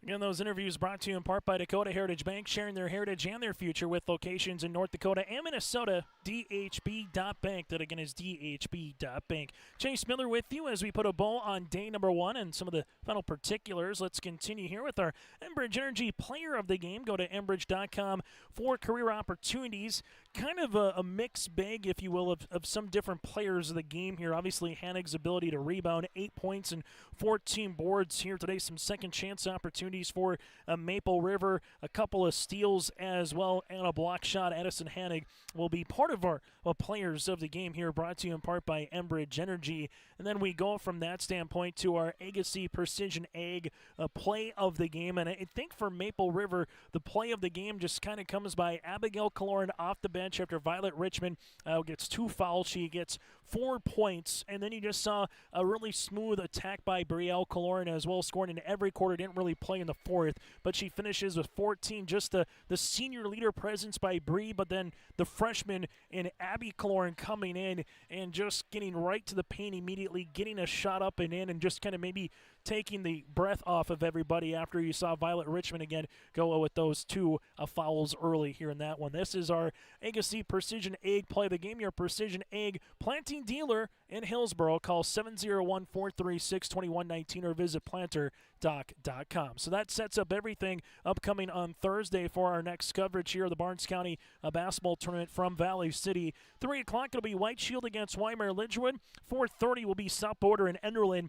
Again, those interviews brought to you in part by Dakota Heritage Bank, sharing their heritage and their future with locations in North Dakota and Minnesota. DHB.bank. That again is DHB.bank. Chase Miller with you as we put a bow on day number 1 and some of the final particulars. Let's continue here with our Enbridge Energy Player of the Game. Go to Enbridge.com for career opportunities. Kind of a mixed bag, if you will, of some different players of the game here. Obviously, Hannig's ability to rebound, 8 points and 14 boards here today. Some second chance opportunities for Maple River, a couple of steals as well, and a block shot. Addison Hannig will be part of our players of the game here, brought to you in part by Enbridge Energy. And then we go from that standpoint to our Agassi Precision Ag play of the game. And I think for Maple River, the play of the game just kind of comes by Abigail Kaloran off the bench after Violet Richmond gets 2 fouls. She gets 4 points, and then you just saw a really smooth attack by Brielle Kaloran as well, scoring in every quarter. Didn't really play in the fourth, but she finishes with 14. Just the senior leader presence by Bree, but then the freshman in Abby Kaloran coming in and just getting right to the paint immediately, getting a shot up and in, and just kind of maybe taking the breath off of everybody after you saw Violet Richmond again go with those 2 fouls early here in that one. This is our Agassi Precision Ag play of the game, your Precision Ag planting dealer in Hillsboro. Call 701-436-2119 or visit planterdoc.com. So that sets up everything upcoming on Thursday for our next coverage here of the Barnes County basketball tournament from Valley City. 3 o'clock it'll be White Shield against Weimar Lidgewood. 4:30 will be South Border and Enderlin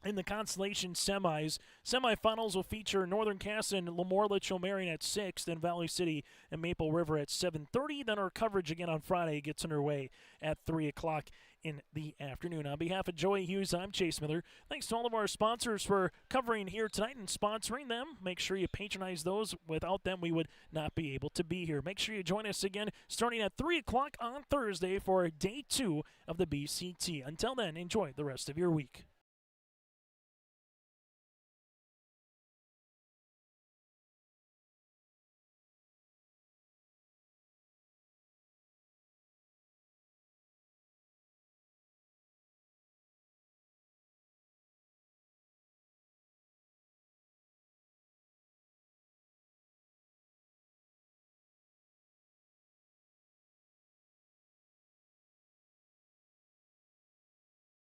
in the Constellation semis. Semifinals will feature Northern Cass and Lemoore Litchfield Marion at 6, then Valley City and Maple River at 7:30. Then our coverage again on Friday gets underway at 3 o'clock in the afternoon. On behalf of Joey Hughes, I'm Chase Miller. Thanks to all of our sponsors for covering here tonight and sponsoring them. Make sure you patronize those. Without them, we would not be able to be here. Make sure you join us again starting at 3 o'clock on Thursday for day 2 of the BCT. Until then, enjoy the rest of your week.